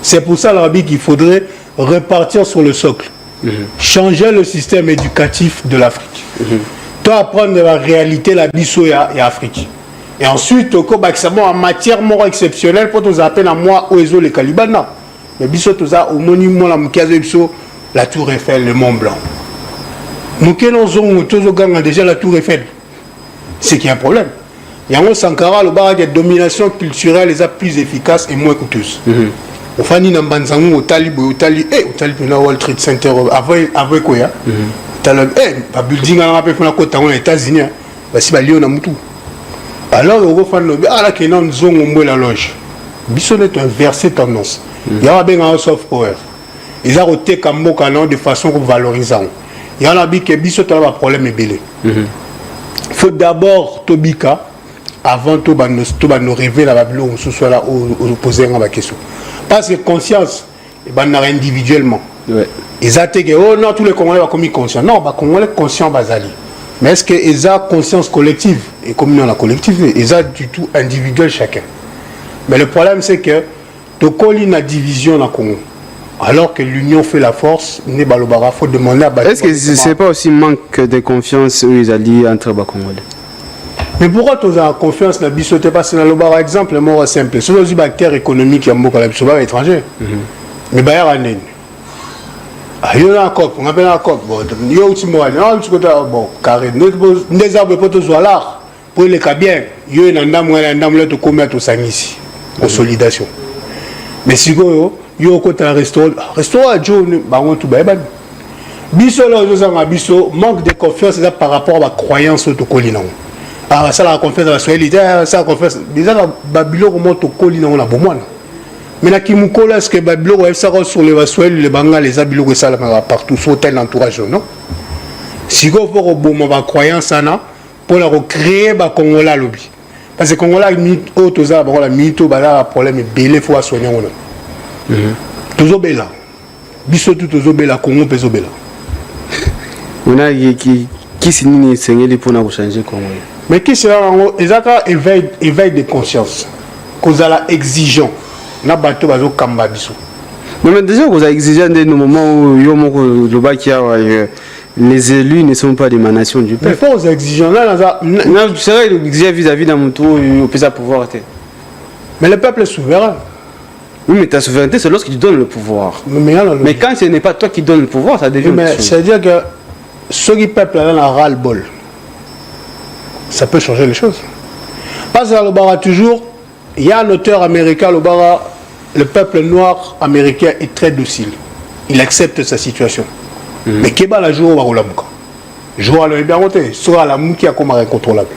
c'est pour ça l'Arabie qu'il faudrait repartir sur le socle changer le système éducatif de l'Afrique toi apprendre la réalité la biso et Afrique. Et ensuite, en matière morale exceptionnelle, pour nous appeler à moi, Oezo, les Calibana. Mais biso tout ça, au monument, la Tour Eiffel, le Mont Blanc. Nous avons déjà la Tour Eiffel. C'est qu'il y a un problème. Il y a un Sankara, le bar de domination culturelle les plus efficaces et moins coûteuses. Au Fani Nambanzangou, au Tali, au Tali, au World Trade Center, avec quoi? ba building on a fait na côté aux États-Unis ba si ba lion na mutu alors au fan no ala ke na nzongo mbo la loge biso net inversé tendance il y a bien un soft power ils ont été comme de façon valorisante il y en a bi que biso to ba problème belé faut d'abord tobika avant tout nous rêver la babylone ou soit là au poser la question parce que conscience et ben individuellement ils ont que oh non tous les Congolais va commis conscient non ba Congolais conscient bazali mais est-ce que ils ont conscience collective et comme dans la collectivité ils ont du tout individuel chacun mais le problème c'est que to colle la division dans Congo alors que l'union fait la force ne balobara faut demander à est-ce que c'est pas aussi manque de confiance où ils allient entre les Congolais? Mais pourquoi tu as confiance dans Bisso? Parce que dans le bar exemple, moi simple. C'est aussi acteur économique qui a beaucoup à l'étranger. étranger. Mais bah il y a il y a un cop, on appelle un cop. Bon, il y a aussi moi, bon, carré. Des arbres pour tous l'art, pour les cabiens. Il y a un dame là de commettre au sang ici, consolidation. Mais si vous, il y a un restaurant, Joe, bah on tout baïban. Bisso là, Bisso manque de confiance par rapport à la croyance au Tokolino. Ah, ça la confiance dans la soyalité, ça la confiance. Déjà, Babylone remonte au colline, on a beau moine. Mais là, qui me colle, est-ce que Babylone, ça sur les Vassoël, les Bangas, les Abilou, ça la partout, sur tel entourage, non? Si vous avez une croyance, pour la recréer, le Congolais lobby. Parce que le Congolais, il y a un problème, il y a faut soigner. Toujours bella. Bissot, toujours bella, Congo, toujours bella. On a qui signe les seigneurs pour nous changer Congo. Mais qui c'est là éveil de conscience cause à la exigeant na bateau bazo kamba biso mais déjà vous avez exigé des moments où les élus ne sont pas d'émanation du peuple. Mais faut exigeant là c'est vrai exiger vis-à-vis d'un moto au peut pouvoir. Mais le peuple est souverain. Oui, mais ta souveraineté c'est lorsque tu donnes le pouvoir. Mais quand ce n'est pas toi qui donne le pouvoir, ça devient. Mais c'est-à-dire que ceux qui peuple là la ras-le-bol. Ça peut changer les choses. Parce que le toujours, il y a un auteur américain, le peuple noir américain est très docile. Il accepte sa situation. Mais qu'est-ce que la jour où on va jour le bien monté, sera la mouki à comme incontrôlable.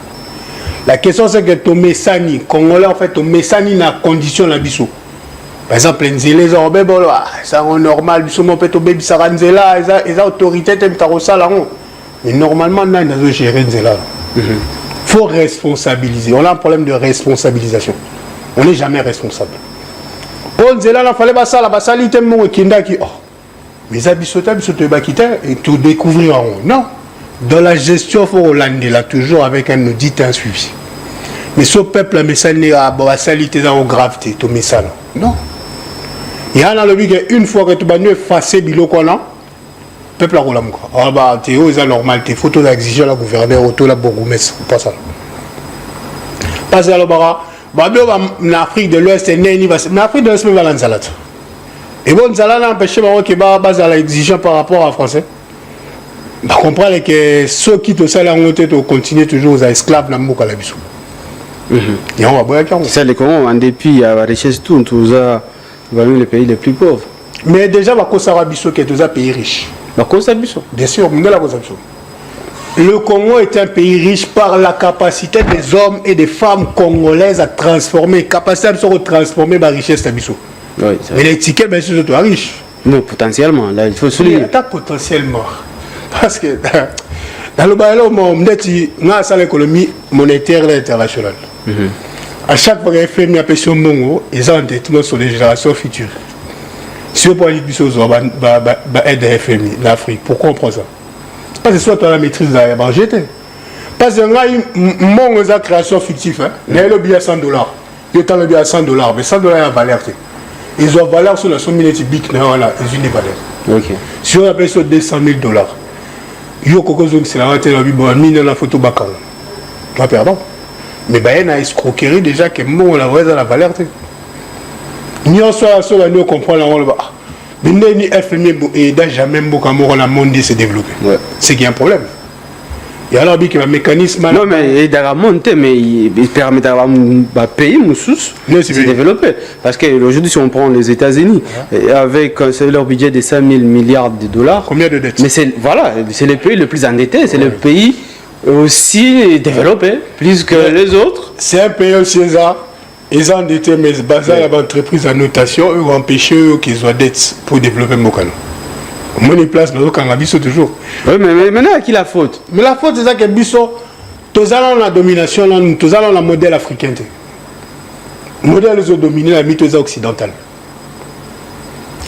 La question c'est que ton messani, Congolais en fait, ton messani n'a condition la bissou. Par exemple, les orbes, ça rend normal, bissou mon péto baby ça rend là, les autorités t'aiment ta là. Mais normalement, on a une gérer là. Faut responsabiliser. On a un problème de responsabilisation. On n'est jamais responsable. On dit là, il fallait pas ça, la basalité, mon kinda qui. Oh, mais abisota, et tout découvrir en haut. Non. Dans la gestion, il faut Hollande là, toujours avec un audit et un suivi. Mais ce peuple, mais ça n'est pas la salité dans la gravité, tout mais ça. Non. Il y a un lobby une fois que tu vas nous effacer bilo qu'on a. Peuple à Rolam. Ah bah, c'est normal, tes photos d'exiger la gouverneure, auto la bourgmestre, pas ça. Pas ça, le bara. Bah, en Afrique de l'Ouest, en Afrique de l'Ouest, il va la salade. Et bon, ça l'a empêché que base à l'exigence par rapport à français. Bah, comprendre que ceux qui te salent en montée, continuent toujours aux esclaves dans le monde à la bisou. Et on va boire quand ça, les Congos, en dépit, à la richesse, tout ça, les pays les plus pauvres. Mais déjà, on va bisou qui est tous un pays riche. Bien sûr, le Congo est un pays riche par la capacité des hommes et des femmes congolaises à transformer, capacité de se transformer la richesse de Bissou. Oui, mais les tickets, bien sûr, sont riches. Non, potentiellement, là, il faut souligner. Pas potentiellement. Parce que dans le bail, on a l'économie monétaire internationale. À chaque fois qu'il y a fait une appellation Mongo, ils ont un détournement sur les générations futures. Si on prend les bisous, on va aider le FMI, l'Afrique. Pourquoi on prend ça? Parce que soit tu as la maîtrise de la GT. Parce que mon création fictive, il y a le billet à $100. Il y a le billet à $100, mais $100 il y a une valeur. Ils ont valeur sur la somme big, ils ont une valeur. Si on appelle ça $200 000, il y a quelque chose qui c'est la vente de la Bible, mine la photo bakang. Tu vas perdre. Mais il y a une escroquerie déjà que mon la vraie la valeur. Ni en soit sur la nous comprendre la bas. Mais ni FMI et jamais beaucoup à la monde se développer. C'est qu'il y a un problème. Il y a alors un mécanisme. Non, mais il doit monter, mais il permet de payer Moussous de se développer. Parce qu'aujourd'hui, si on prend les États-Unis, avec leur budget de 5 000 milliards de dollars. Combien de dettes? Mais c'est le pays le plus endetté, c'est le pays aussi développé, plus que les autres. C'est un pays aussi, ils ont endetté, mais basé à l'entreprise en notation, ils ont empêché qu'ils soient dettes pour développer Mokano. Moi, les places, nous avons toujours. Oui, mais maintenant, à qui la faute? Mais la faute, c'est ça que Bisso, tous allons la domination, tous allons la modèle africain. Le modèle, ils ont dominé la mythose occidentale.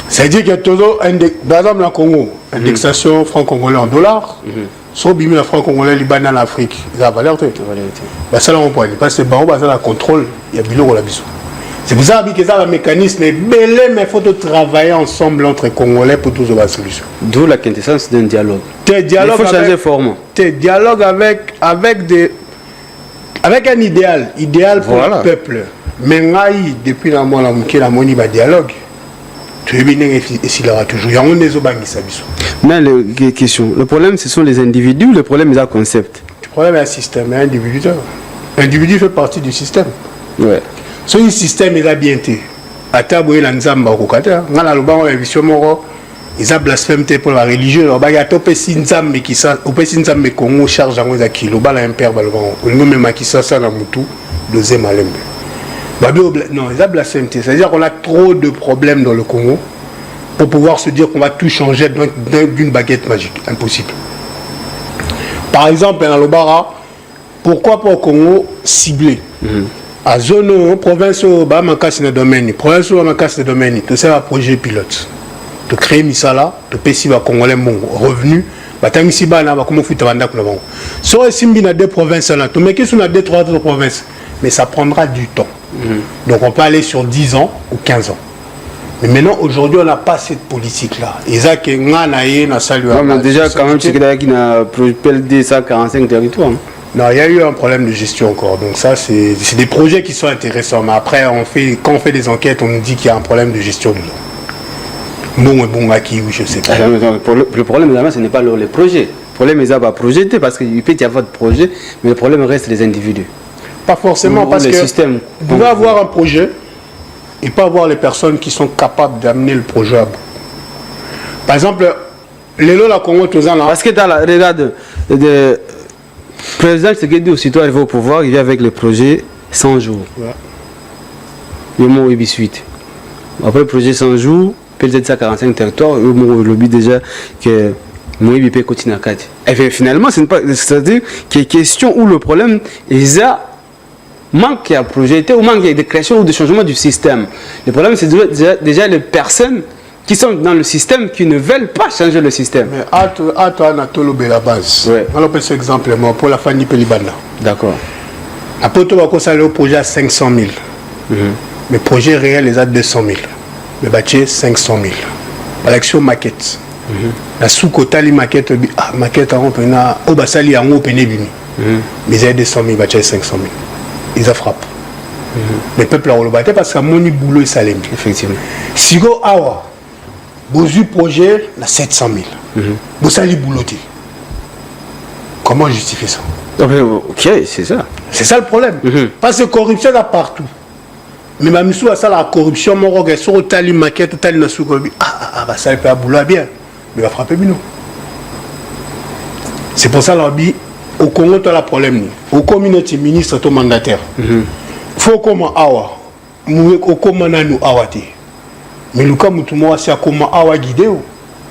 C'est-à-dire que toujours, par exemple, le Congo, indexation franc-congolais en dollars, soit bimé le franc-congolais, Liban en Afrique, ils ont valeur. Ça, on peut parce que c'est le contrôle, il y a bilo la biso. C'est pour ça que ça a un mécanisme belé, mais il faut travailler ensemble entre Congolais pour trouver la solution. D'où la quintessence d'un dialogue. Il faut changer de forme. Dialogue avec un idéal pour le peuple. Mais depuis la mois, la moni va dialogue. Tu es bien et s'il aura toujours. Il y a un des obangis. Mais le problème, ce sont les individus, le problème, c'est le concept. Le problème est un système, un individu. L'individu fait partie du système. Ouais. Ce système est bien été. À taboué la nzamba au kata. Ngala lubango la vision moro. Ils ont blasphémé pour la religion. Il y a topé sinzambe qui ça. Au pé sinzambe Congo charge en aux kilo. Bala impère balbango. Nous même qui ça na mutu deuxième alembe. Non, ils ont blasphémé. C'est-à-dire qu'on a trop de problèmes dans le Congo pour pouvoir se dire qu'on va tout changer d'une baguette magique. Impossible. Par exemple, dans le Bara, pourquoi pas au Congo cibler? À zone province où ma casse de domaine, province où ma casse de domaine, tout ça un projet pilote. De créer misala, de payer va congolais mon revenu, batang ici bas na ba comment foutre vanda pour le bon. So simbi na deux provinces là, tu mets que sur na deux trois autres provinces, mais ça prendra du temps. Donc on peut aller sur 10 ans ou 15 ans. Mais maintenant aujourd'hui on n'a pas cette politique là. Et ça que ngana yé na salut. Déjà quand même c'est que qui n'a PLD 145 territoires. Non, il y a eu un problème de gestion encore. Donc ça, c'est des projets qui sont intéressants. Mais après, quand on fait des enquêtes, on nous dit qu'il y a un problème de gestion dedans. Bon, acquis, oui, je sais pas. Le problème, évidemment, ce n'est pas les projets. Le problème, ils ont projeté parce qu'il peut y avoir de projets, mais le problème reste les individus. Pas forcément, parce que systèmes, vous pouvez avoir un projet et pas avoir les personnes qui sont capables d'amener le projet à bout. Par exemple, les lots, la Congo, tout ça, là. Parce que regarde, le président Tshisekedi aussitôt arrivé au pouvoir, il vient avec le projet 100 jours. Le mot est suite. Après le projet 100 jours, peut-être 145 territoires, le but déjà que Moïbi peut continuer à 4. Et finalement, c'est-à-dire qu'il y a question où le problème est manque à projeter ou manque de création ou de changement du système. Le problème, c'est déjà les personnes qui sont dans le système qui ne veulent pas changer le système. Mais à toi, Anatole la base. Ouais. On peut cet exemple pour la famille Pelibana. D'accord. Après, tu vas conseiller au projet à 500 000. Le projet réel est à 200 000. Le bâtiment 500 000. L'action maquette. La sous-quota, les maquettes, maquette, on peut au basali, on peut bimi. Mais il y a 200 000, bâtiment 500 000. Ils a frappé. Le peuple a rebattu parce que mon boulot est salé. Effectivement. Si go awa. Bozu projet, la 700 000. Bosali bouloté. Comment justifier ça? Ok, c'est ça. C'est ça le problème. Parce que corruption là partout. Mais ma ça la corruption, mon regard sur tali maquette, tali na soukobi. Bah ça peut boulot bien. Mais va frapper bino. C'est pour ça l'orbi au Congo tu as le problème. Au communauté ministre ton mandataire. Faut comment awa. Au comment nous awati. Mais Luka Moutouma, c'est comment awa guidé.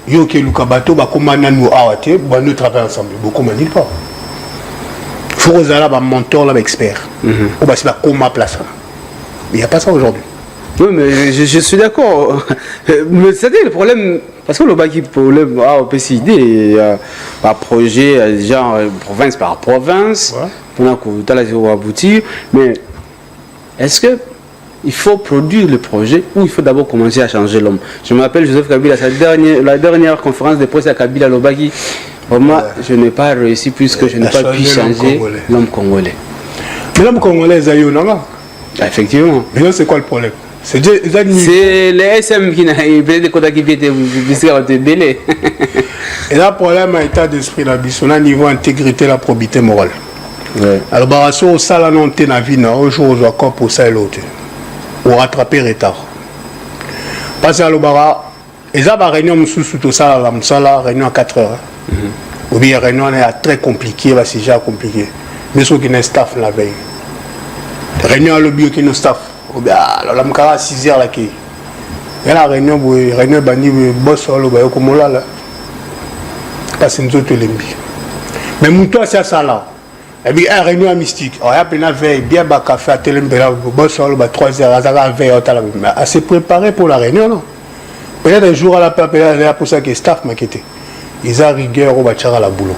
Yo ke Luka Bato, bah comment nous awate, bah nous travaillons ensemble. Beaucoup m'en dit pas. Faut que là, bah mentor, là, expert. Ou bah c'est pas comment place. Mais il n'y a pas ça aujourd'hui. Oui, mais je suis d'accord. Mais c'est-à-dire le problème, parce que le baki problème au PCD, par projet, genre province par province, pour que tu as aboutir. Mais est-ce que il faut produire le projet ou il faut d'abord commencer à changer l'homme? Je me rappelle Joseph Kabila, la dernière conférence de presse à Kabila Lobaki. Moi, je n'ai pas réussi puisque je n'ai pas pu changer l'homme congolais. Mais l'homme congolais, Zayo, non? Effectivement. Mais là, c'est quoi le problème? C'est les SM qui n'ont pas de quota qui étaient belé. Et là, le problème à l'état d'esprit, au niveau intégrité, la probité morale. Ouais. Alors, barasso au salon non tenavina un jour aux accords pour ça et l'autre ou rattraper retard parce que alors et ça va réunion sous tout ça la musala réunion à 4 heures ou bien réunion est très compliqué va c'est déjà compliqué mais ceux qui n'est staff la veille réunion à l'objet qui nous staff ou bien alors la mukara 6 heures là qui et la réunion bandi boss le ba comme là parce que nous autres lembi mais mon toi c'est ça là. Et bien, un réunion mystique. Il y a une veille, bien bas café à Télémbéla, bon sol, 3 heures, à la veille, à se préparer pour la réunion, non? Peut-être un jour à la pape, pour ça que staff m'a quitté. Ils ont rigueur au bâtiment à la boulot.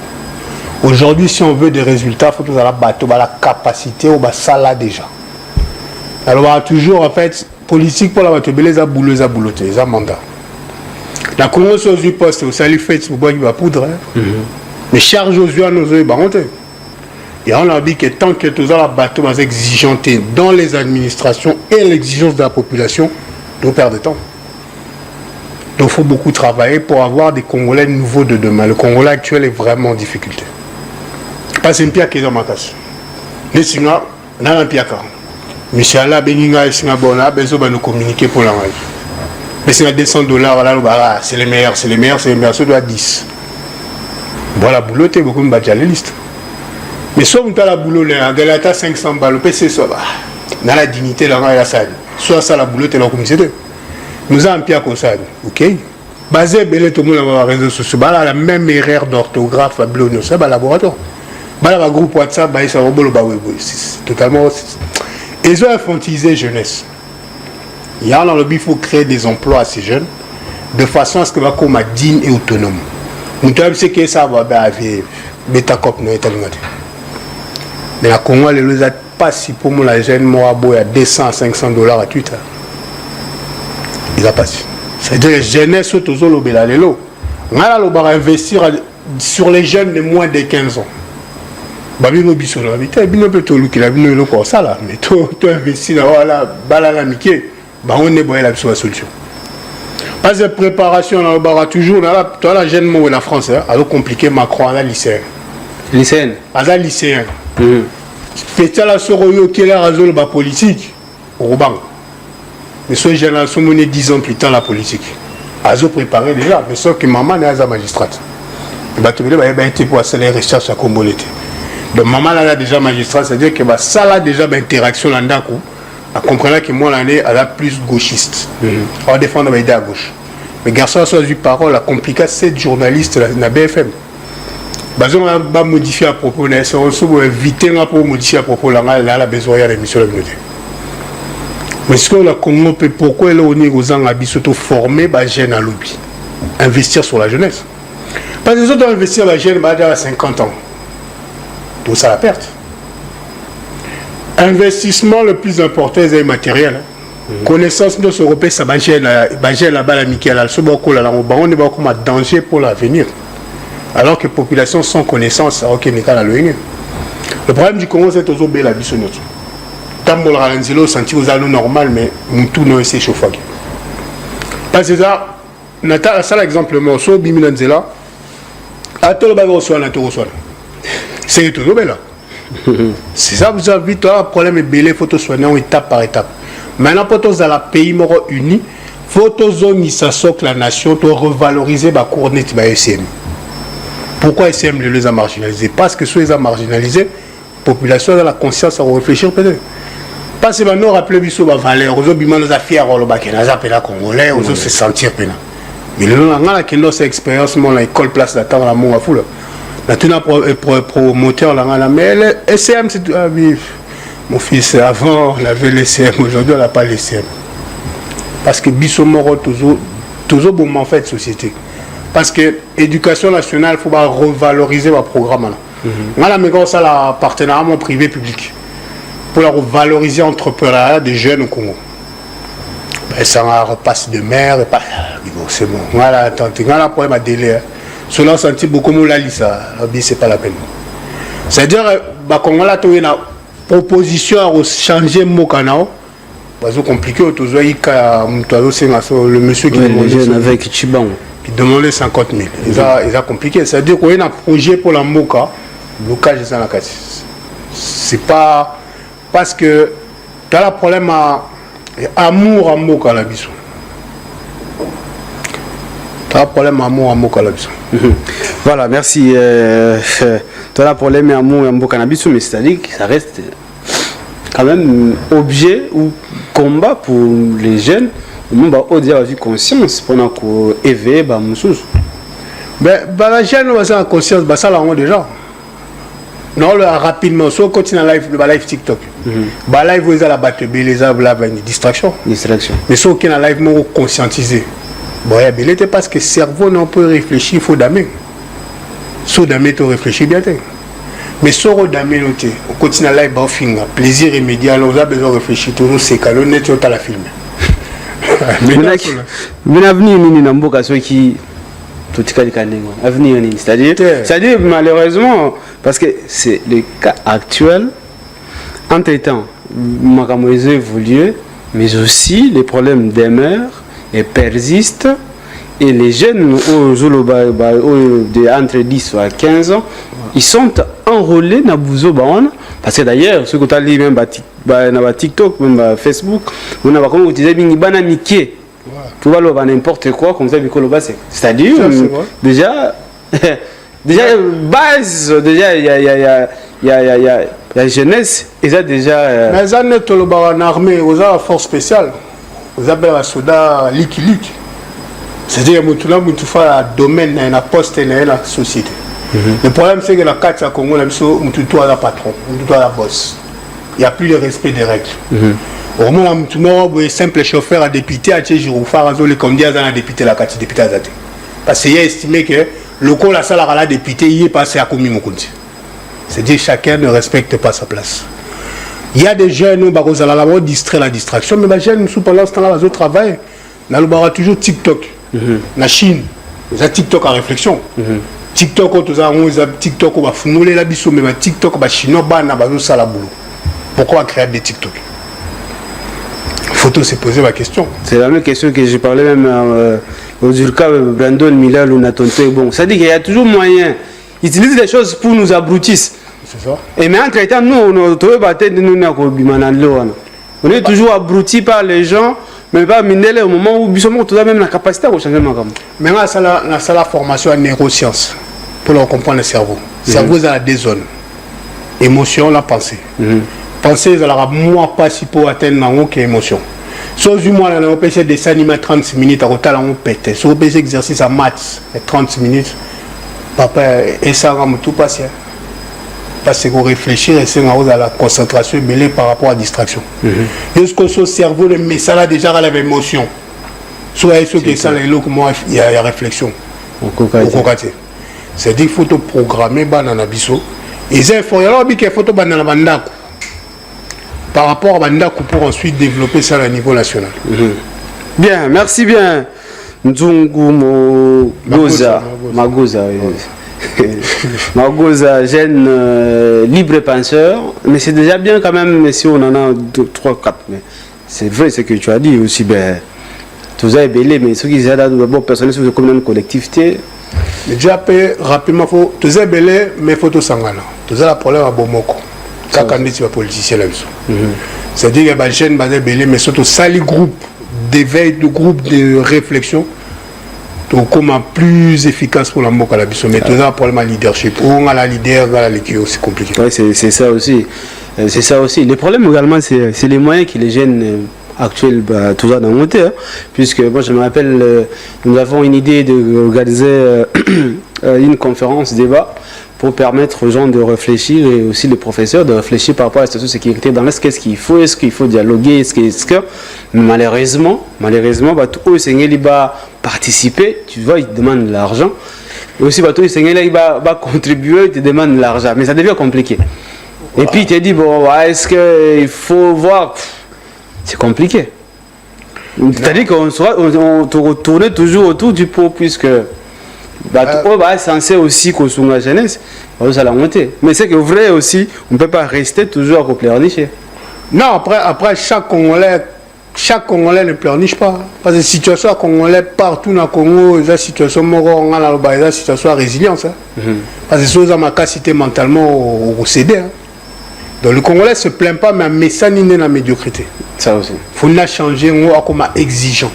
Aujourd'hui, si on veut des résultats, il faut que la bateau, la capacité, au bas ça là déjà. Alors, on a toujours, en fait, politique pour la bateau, les a boulot, les a mandat. La convention du poste, au salut fait, c'est pour qu'il va poudre. Mais charge aux yeux à nos yeux, et on a dit que tant que tout ça, la bateau va exigeanter dans les administrations et l'exigence de la population, on perd de temps. Donc il faut beaucoup travailler pour avoir des Congolais nouveaux de demain. Le Congolais actuel est vraiment en difficulté. Pas une pierre qui est dans ma casse. Les Singa, on a un pierre. Monsieur Allah, Beninga et Singapore, besoin de nous communiquer pour la rage. Mais c'est à $200, là, c'est les meilleurs, ça doit 10. Voilà, boulot, t'es beaucoup de badja les listes. Mais soit on a la boulot, là, Galata 500 balles, le PC, soit dans la dignité, là, la salle. Soit ça, la boulot, t'es là, comme c'est deux. Nous avons un pierre comme ça, ok? Basé, tout le monde a réseaux sociaux, la même erreur d'orthographe, la boulot, c'est un laboratoire. Le groupe WhatsApp, c'est totalement. Ils ont infantilisé jeunesse. Il y a dans le but, il faut créer des emplois à ces jeunes, de façon à ce que va comme digne et autonome. Nous savons que ça va bien, bêta cop, nous, mais la Congo, les a pas si pour moi la jeune Morabo à 200 à 500 $ à Twitter. Il a pas si. C'est-à-dire que jeunesse autour de l'obélalelo. On va investir sur les jeunes de moins de 15 ans. Babino Bissolo, Babino Petolo qui l'a vu encore ça là, mais tout investi là, balala miké, on est bon la solution. Pas de préparation dans le bar toujours là, toi la jeune mot de la France, alors compliqué Macron à la lycéen. Lycéen. À la lycéen. Fait la soroyo qui est la raison de la politique au banc. Mais ce jeunes sont menés 10 ans plus tard la politique. Ils ont préparé déjà, mais sauf que maman n'est pas magistrate. Il va été pour hacer les recherches à Combolete. Donc maman là déjà magistrate, c'est-à-dire que ça là déjà interaction là dedans. À comprendre que moi l'année elle a plus gauchiste. On va défendre l'idée à gauche. Mais garçon soit du parole, la compliquée c'est journaliste la BFM. On va modifier à propos, on va éviter pour modifier à propos, là, la besoin de l'émission de la communauté. Mais ce qu'on a Congo, pourquoi on est aux gens à former les jeunes à l'oubli, investir sur la jeunesse. Parce que les autres investir la jeune à 50 ans. Tout ça la perte. Investissement le plus important, c'est matériel. Connaissance de ce repère, ça va là-bas, la Mickey, là, on est comme un danger pour l'avenir. Alors que la population sans connaissance, le problème du Congo, c'est toujours la vie. Tant que vous senti aux allos normal, mais tout non c'est chauffage. Parce que ça, ça l'exemple, so biminanzela, à tout le bateau soit na tout soit. C'est tout là. C'est ça vous avez vu le problème est belé, faut soigner étape par étape. Maintenant pour tous dans la pays moro uni, faut tous ça que la nation doit revaloriser ba cour net ba SM. Pourquoi SM les a marginalisés? Parce que si les a marginalisés, la population a la conscience à réfléchir peut-être. Parce que nous rappelons biso ba valeur, aux autres nous a fier au Bakena, ça pena congolais, aux autres se sentir pena. Mais le long là que nos expérience mon l'école place d'attendre la mon foule. La tuna promoteur là mais le SM c'est mon fils avant on avait le SM, aujourd'hui on n'a pas le SM. Parce que biso moro toujours bon en fait société. Parce que l'éducation nationale, il faut revaloriser le programme. Moi, la ça la partenariat privé-public. Pour la revaloriser l'entrepreneuriat des jeunes au Congo. Ça repasse de mer, c'est bon. Voilà, attendez, on a un problème à délai. Cela senti beaucoup de la liste, c'est pas la peine. C'est-à-dire, qu'on a une proposition à changer le mot canal c'est compliqué. Le monsieur qui les jeunes avec Chiban. Qui demandait 50 000. Ils ont compliqué. C'est-à-dire qu'on a un projet pour la Mboka, blocage de la casse. C'est pas parce que tu as le problème à amour à Mboka la biso. Tu as un problème à amour à Mboka la biso. Voilà, merci. Tu as un problème à amour à Mboka la biso, mais c'est-à-dire que ça reste quand même objet ou combat pour les jeunes. On va avoir conscience pendant qu'on éveille Moussous. Ben, la jeune va avoir conscience, ça l'a déjà. Non, rapidement, si on continue à live TikTok, live vous la battre, les avez une distraction. Mais si on a live, on conscientiser. Bon, il était parce que le cerveau n'a pas réfléchi, il faut damer. Si damer, tu réfléchis bien. Mais si on damer, on continue à live, plaisir immédiat, on a besoin de réfléchir, toujours c'est calme, on a la filmer. Mais l'avenir ni Namboka ceux qui tout avenir c'est-à-dire malheureusement parce que c'est le cas actuel entre-temps Makamouze évolue mais aussi les problèmes demeurent et persistent et les jeunes entre 10 à 15 ans ils sont enrôlés dans Bouzo Baon parce que d'ailleurs ceux qui ont lu même na TikTok même Facebook on a pas comment utiliser bana miké tu vas le n'importe quoi comme ça bikolo basse c'est-à-dire déjà base déjà il y a la jeunesse et ça déjà mais ça n'est pas le en armée aux forces spéciales aux abels soldats liquilique c'est-à-dire que tu fais un domaine un poste dans la société. Le problème c'est que la carte à Congo tu dois la patron tu dois la boss. Il n'y a plus de respect des règles. Au moins, un simple chauffeur à député, à Tchéjiroufar, les candidats à député, la carte député à Zate. Parce qu'il a estimé que le coup, la salle à la député, il est passé à Komi Mokundi. C'est-à-dire que chacun ne respecte pas sa place. Il y a des jeunes qui ont distrait la distraction, mais les jeunes, pendant ce temps-là, ils travaillent. Ils ont toujours TikTok. La Chine, ils ont TikTok en réflexion. TikTok, ils ont TikTok, ils ont fumé la biso, mais TikTok, ils ont chinois, ils ont salaboulou. Pourquoi créer des TikTok? Il faut se poser la question. C'est la même question que j'ai parlé même au Zurka, Brandon Miller, Lunatonte. Bon, ça dit qu'il y a toujours moyen. Ils utilisent des choses pour nous abrutir. C'est ça. Et mais entre-temps, nous, on est toujours abrutis par les gens, mais pas minel au moment où nous avons même la capacité à changer le magasin. Maintenant, c'est la formation en neurosciences pour comprendre le cerveau. Le cerveau a des zones. Émotion, la pensée. Pensée, ça aura moins pas si pour atteindre aucune émotion. Sauf du moins, on peut essayer de s'animer 30 minutes, on pète. Si on peut exercice à maths, 30 minutes, papa, et ça va tout passer. Parce qu'on réfléchit et c'est à la concentration mêlée par rapport à la distraction. Jusqu'au cerveau, mais ça a déjà la émotion. Soit ce que ça, il y a réflexion. C'est-à-dire qu'il faut programmer dans la biso. Et il faut dans la bande. Par rapport à Bandakou pour ensuite développer ça à niveau national. Bien, merci bien. Nzungu Magoza, Magoza, jeune libre penseur, mais c'est déjà bien quand même si on en a 2, 3, 4. Mais c'est vrai ce que tu as dit aussi. Ben, tout ça est belé, mais ceux qui sont d'abord personnels sur une collectivité. Déjà, rapidement, tout ça est belé, mais il faut tout s'engager. Tout ça, le problème à Bomoko. Quand on est politicien là, c'est-à-dire que les jeunes basés belé, mais surtout sali groupe d'éveil, de groupe de réflexion, donc comment plus efficace pour la Moka la biso. Mais tout ça problème à leadership. Où on a la leader, on a l'équipe, c'est compliqué. Oui, c'est ça aussi. C'est ça aussi. Le problème également, c'est les moyens que les jeunes actuels toujours dans mon terre, puisque moi je me rappelle, nous avons une idée d'organiser une conférence débat pour permettre aux gens de réfléchir et aussi les professeurs de réfléchir par rapport à la situation de sécurité dans l'Est. Qu'est-ce qu'il faut? Est-ce qu'il faut dialoguer? Est-ce que malheureusement, tout le va participer, tu vois, il te demande de l'argent. Et aussi, tout le va contribuer, il te demande de l'argent. Mais ça devient compliqué. Et puis, il te dit, bon, est-ce qu'il faut voir? C'est compliqué. C'est-à-dire qu'on tournait toujours autour du pot, puisque est censé aussi qu'on soit la jeunesse, ça la montée. Mais c'est que vrai aussi, on ne peut pas rester toujours à pleurnicher. Non, après chaque Congolais chaque Congolais ne pleurniche pas. Parce que la situation congolaise partout dans le Congo, la situation la situation de résilience. Parce que si vous avez cité mentalement au CD. Donc le Congolais ne se plaint pas, mais mais ça n'est la médiocrité. Ça aussi. Il faut la changer, on a comme exigeant.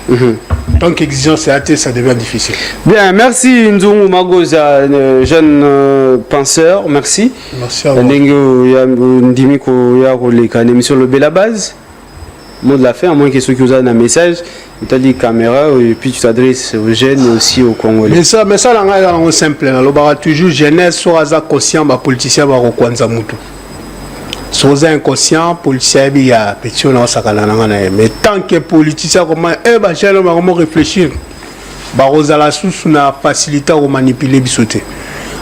Tant qu'exigeant c'est hâté, ça devient difficile. Bien, merci Nzungu Magoza, jeune penseur, merci. Merci à vous. L'émission Le Bela Base. Mot de la fin, à moins que ceux qui vous ont un message, tu as dit caméra et puis tu t'adresses aux jeunes et aussi aux Congolais. Mais ça, c'est simple. Toujours jeunesse, soit conscient, politicien, soit inconscient, politicien, il y a petit mais tant que politicien, comment réfléchir, la source n'a facilité à manipuler bisoté.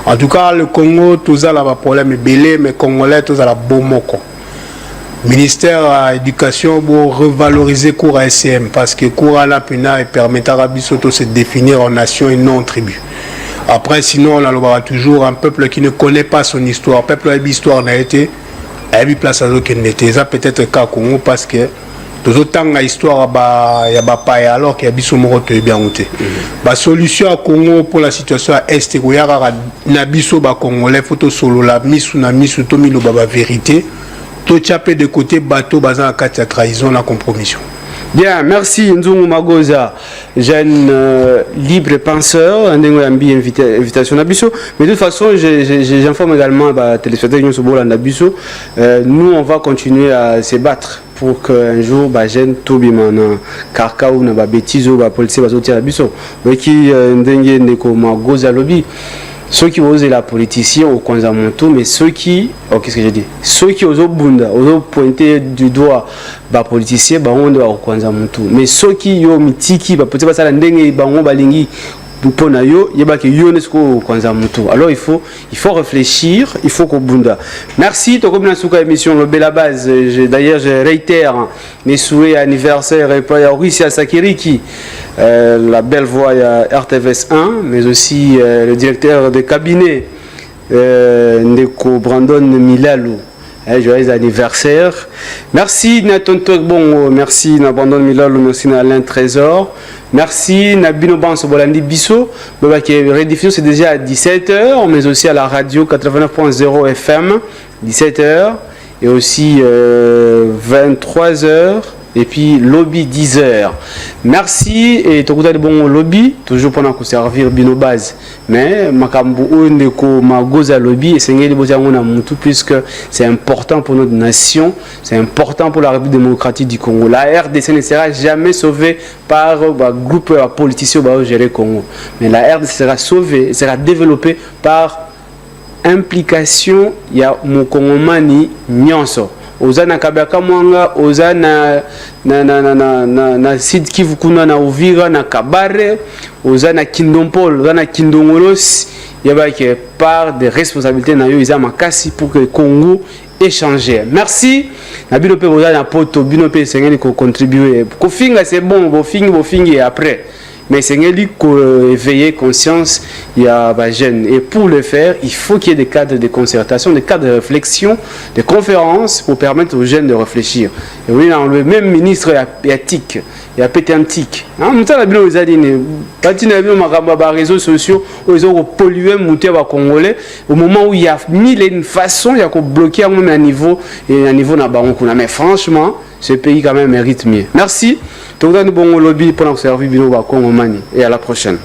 En tout cas, le Congo, tous a la problème belé, mais Congolais, tous a la bon moko. Ministère de l'éducation pour revaloriser cours à SCM parce que cours à la PNA permet à Rabisoto de se définir en nation et non en tribu. Après, sinon, on aura toujours un peuple qui ne connaît pas son histoire. Le peuple a une histoire n'a été, a une place à l'autre qui n'était. Ça peut-être le cas Congo parce que tout autant l'histoire il y a pas alors qu'il y a biso moro te bien monté. La solution à Congo pour la situation à est il y a na biso ba congolais photo solo la misu na misu to milo ba vérité. Tout chapé de côté bateau basant à 4 trahison la compromission. Bien, merci Nzungu Magoza, jeune libre penseur, invitation à Bisso. Mais de toute façon, j'informe également les téléspectateurs sur Nabisso. Nous, on va continuer à se battre pour qu'un jour, jeune Tobimana, Karkaou, na bêtise, policier va sortir à Bisso. Mais qui n'dengue neko Magoza lobby. Ceux qui osent la politicien au Kwanzamonto, mais ceux qui, qu'est-ce que j'ai dit? Ceux qui osent bunda, osent pointer du doigt, politicien, on doit au Kwanzamonto. Mais ceux qui ont mitiki, peut-être pas ça l'endenge, on balingi, pour nayo, il y a que yonesko au Kwanzamonto. Alors il faut réfléchir, il faut qu'on bunda. Merci, tu as comme la émission Le Bela Base. D'ailleurs, je réitère mes souhaits anniversaire et pas à Russia Sakiriki. La belle voix à RTVS 1, mais aussi le directeur de cabinet Ndeko Brandon Milalou. Joyeux anniversaire. Merci Nathan Togbon, merci na Brandon Milalou, merci na Alain Trésor. Merci Nabino Banso Bolandi Bisso. La rediffusion c'est déjà à 17h, mais aussi à la radio 89.0 FM, 17h, et aussi 23h. Et puis lobby 10h. Merci et tout le bon lobby toujours pendant que servir Bino Base. Mais makambu ondeko magoza lobby et sengeli bozangona mutu puisque c'est important pour notre nation, c'est important pour la République démocratique du Congo. La RDC ne sera jamais sauvée par un groupe de politiciens qui va gérer le Congo. Mais la RDC sera sauvée, sera développée par implication ya mukongomani nyonso. Ozana kabaka mwanga, ozana na Sud Kivu kuna na Uvira na Kabare, ozana Kindompol, ozana Kindongolos, yabake par des responsabilités na yo isa makasi pour que le Congo échanger. Merci. Na bino pe ozana poto, bino pe sengeli ko contribuer. Ko finga c'est bon, bo fingi après. Mais c'est éveiller conscience, il y a des jeunes. Et pour le faire, il faut qu'il y ait des cadres de concertation, des cadres de réflexion, des conférences pour permettre aux jeunes de réfléchir. Et oui, le même ministre éthique, il y a pété un tic. Nous avons dit les réseaux sociaux, ils ont pollué les Congolais. Au moment où il y a mille et une façons, il y a bloqué à un niveau, mais franchement, ce pays quand même mérite mieux. Merci. Tout le monde bon lobby pour nous servir Bino Congo Mani et à la prochaine.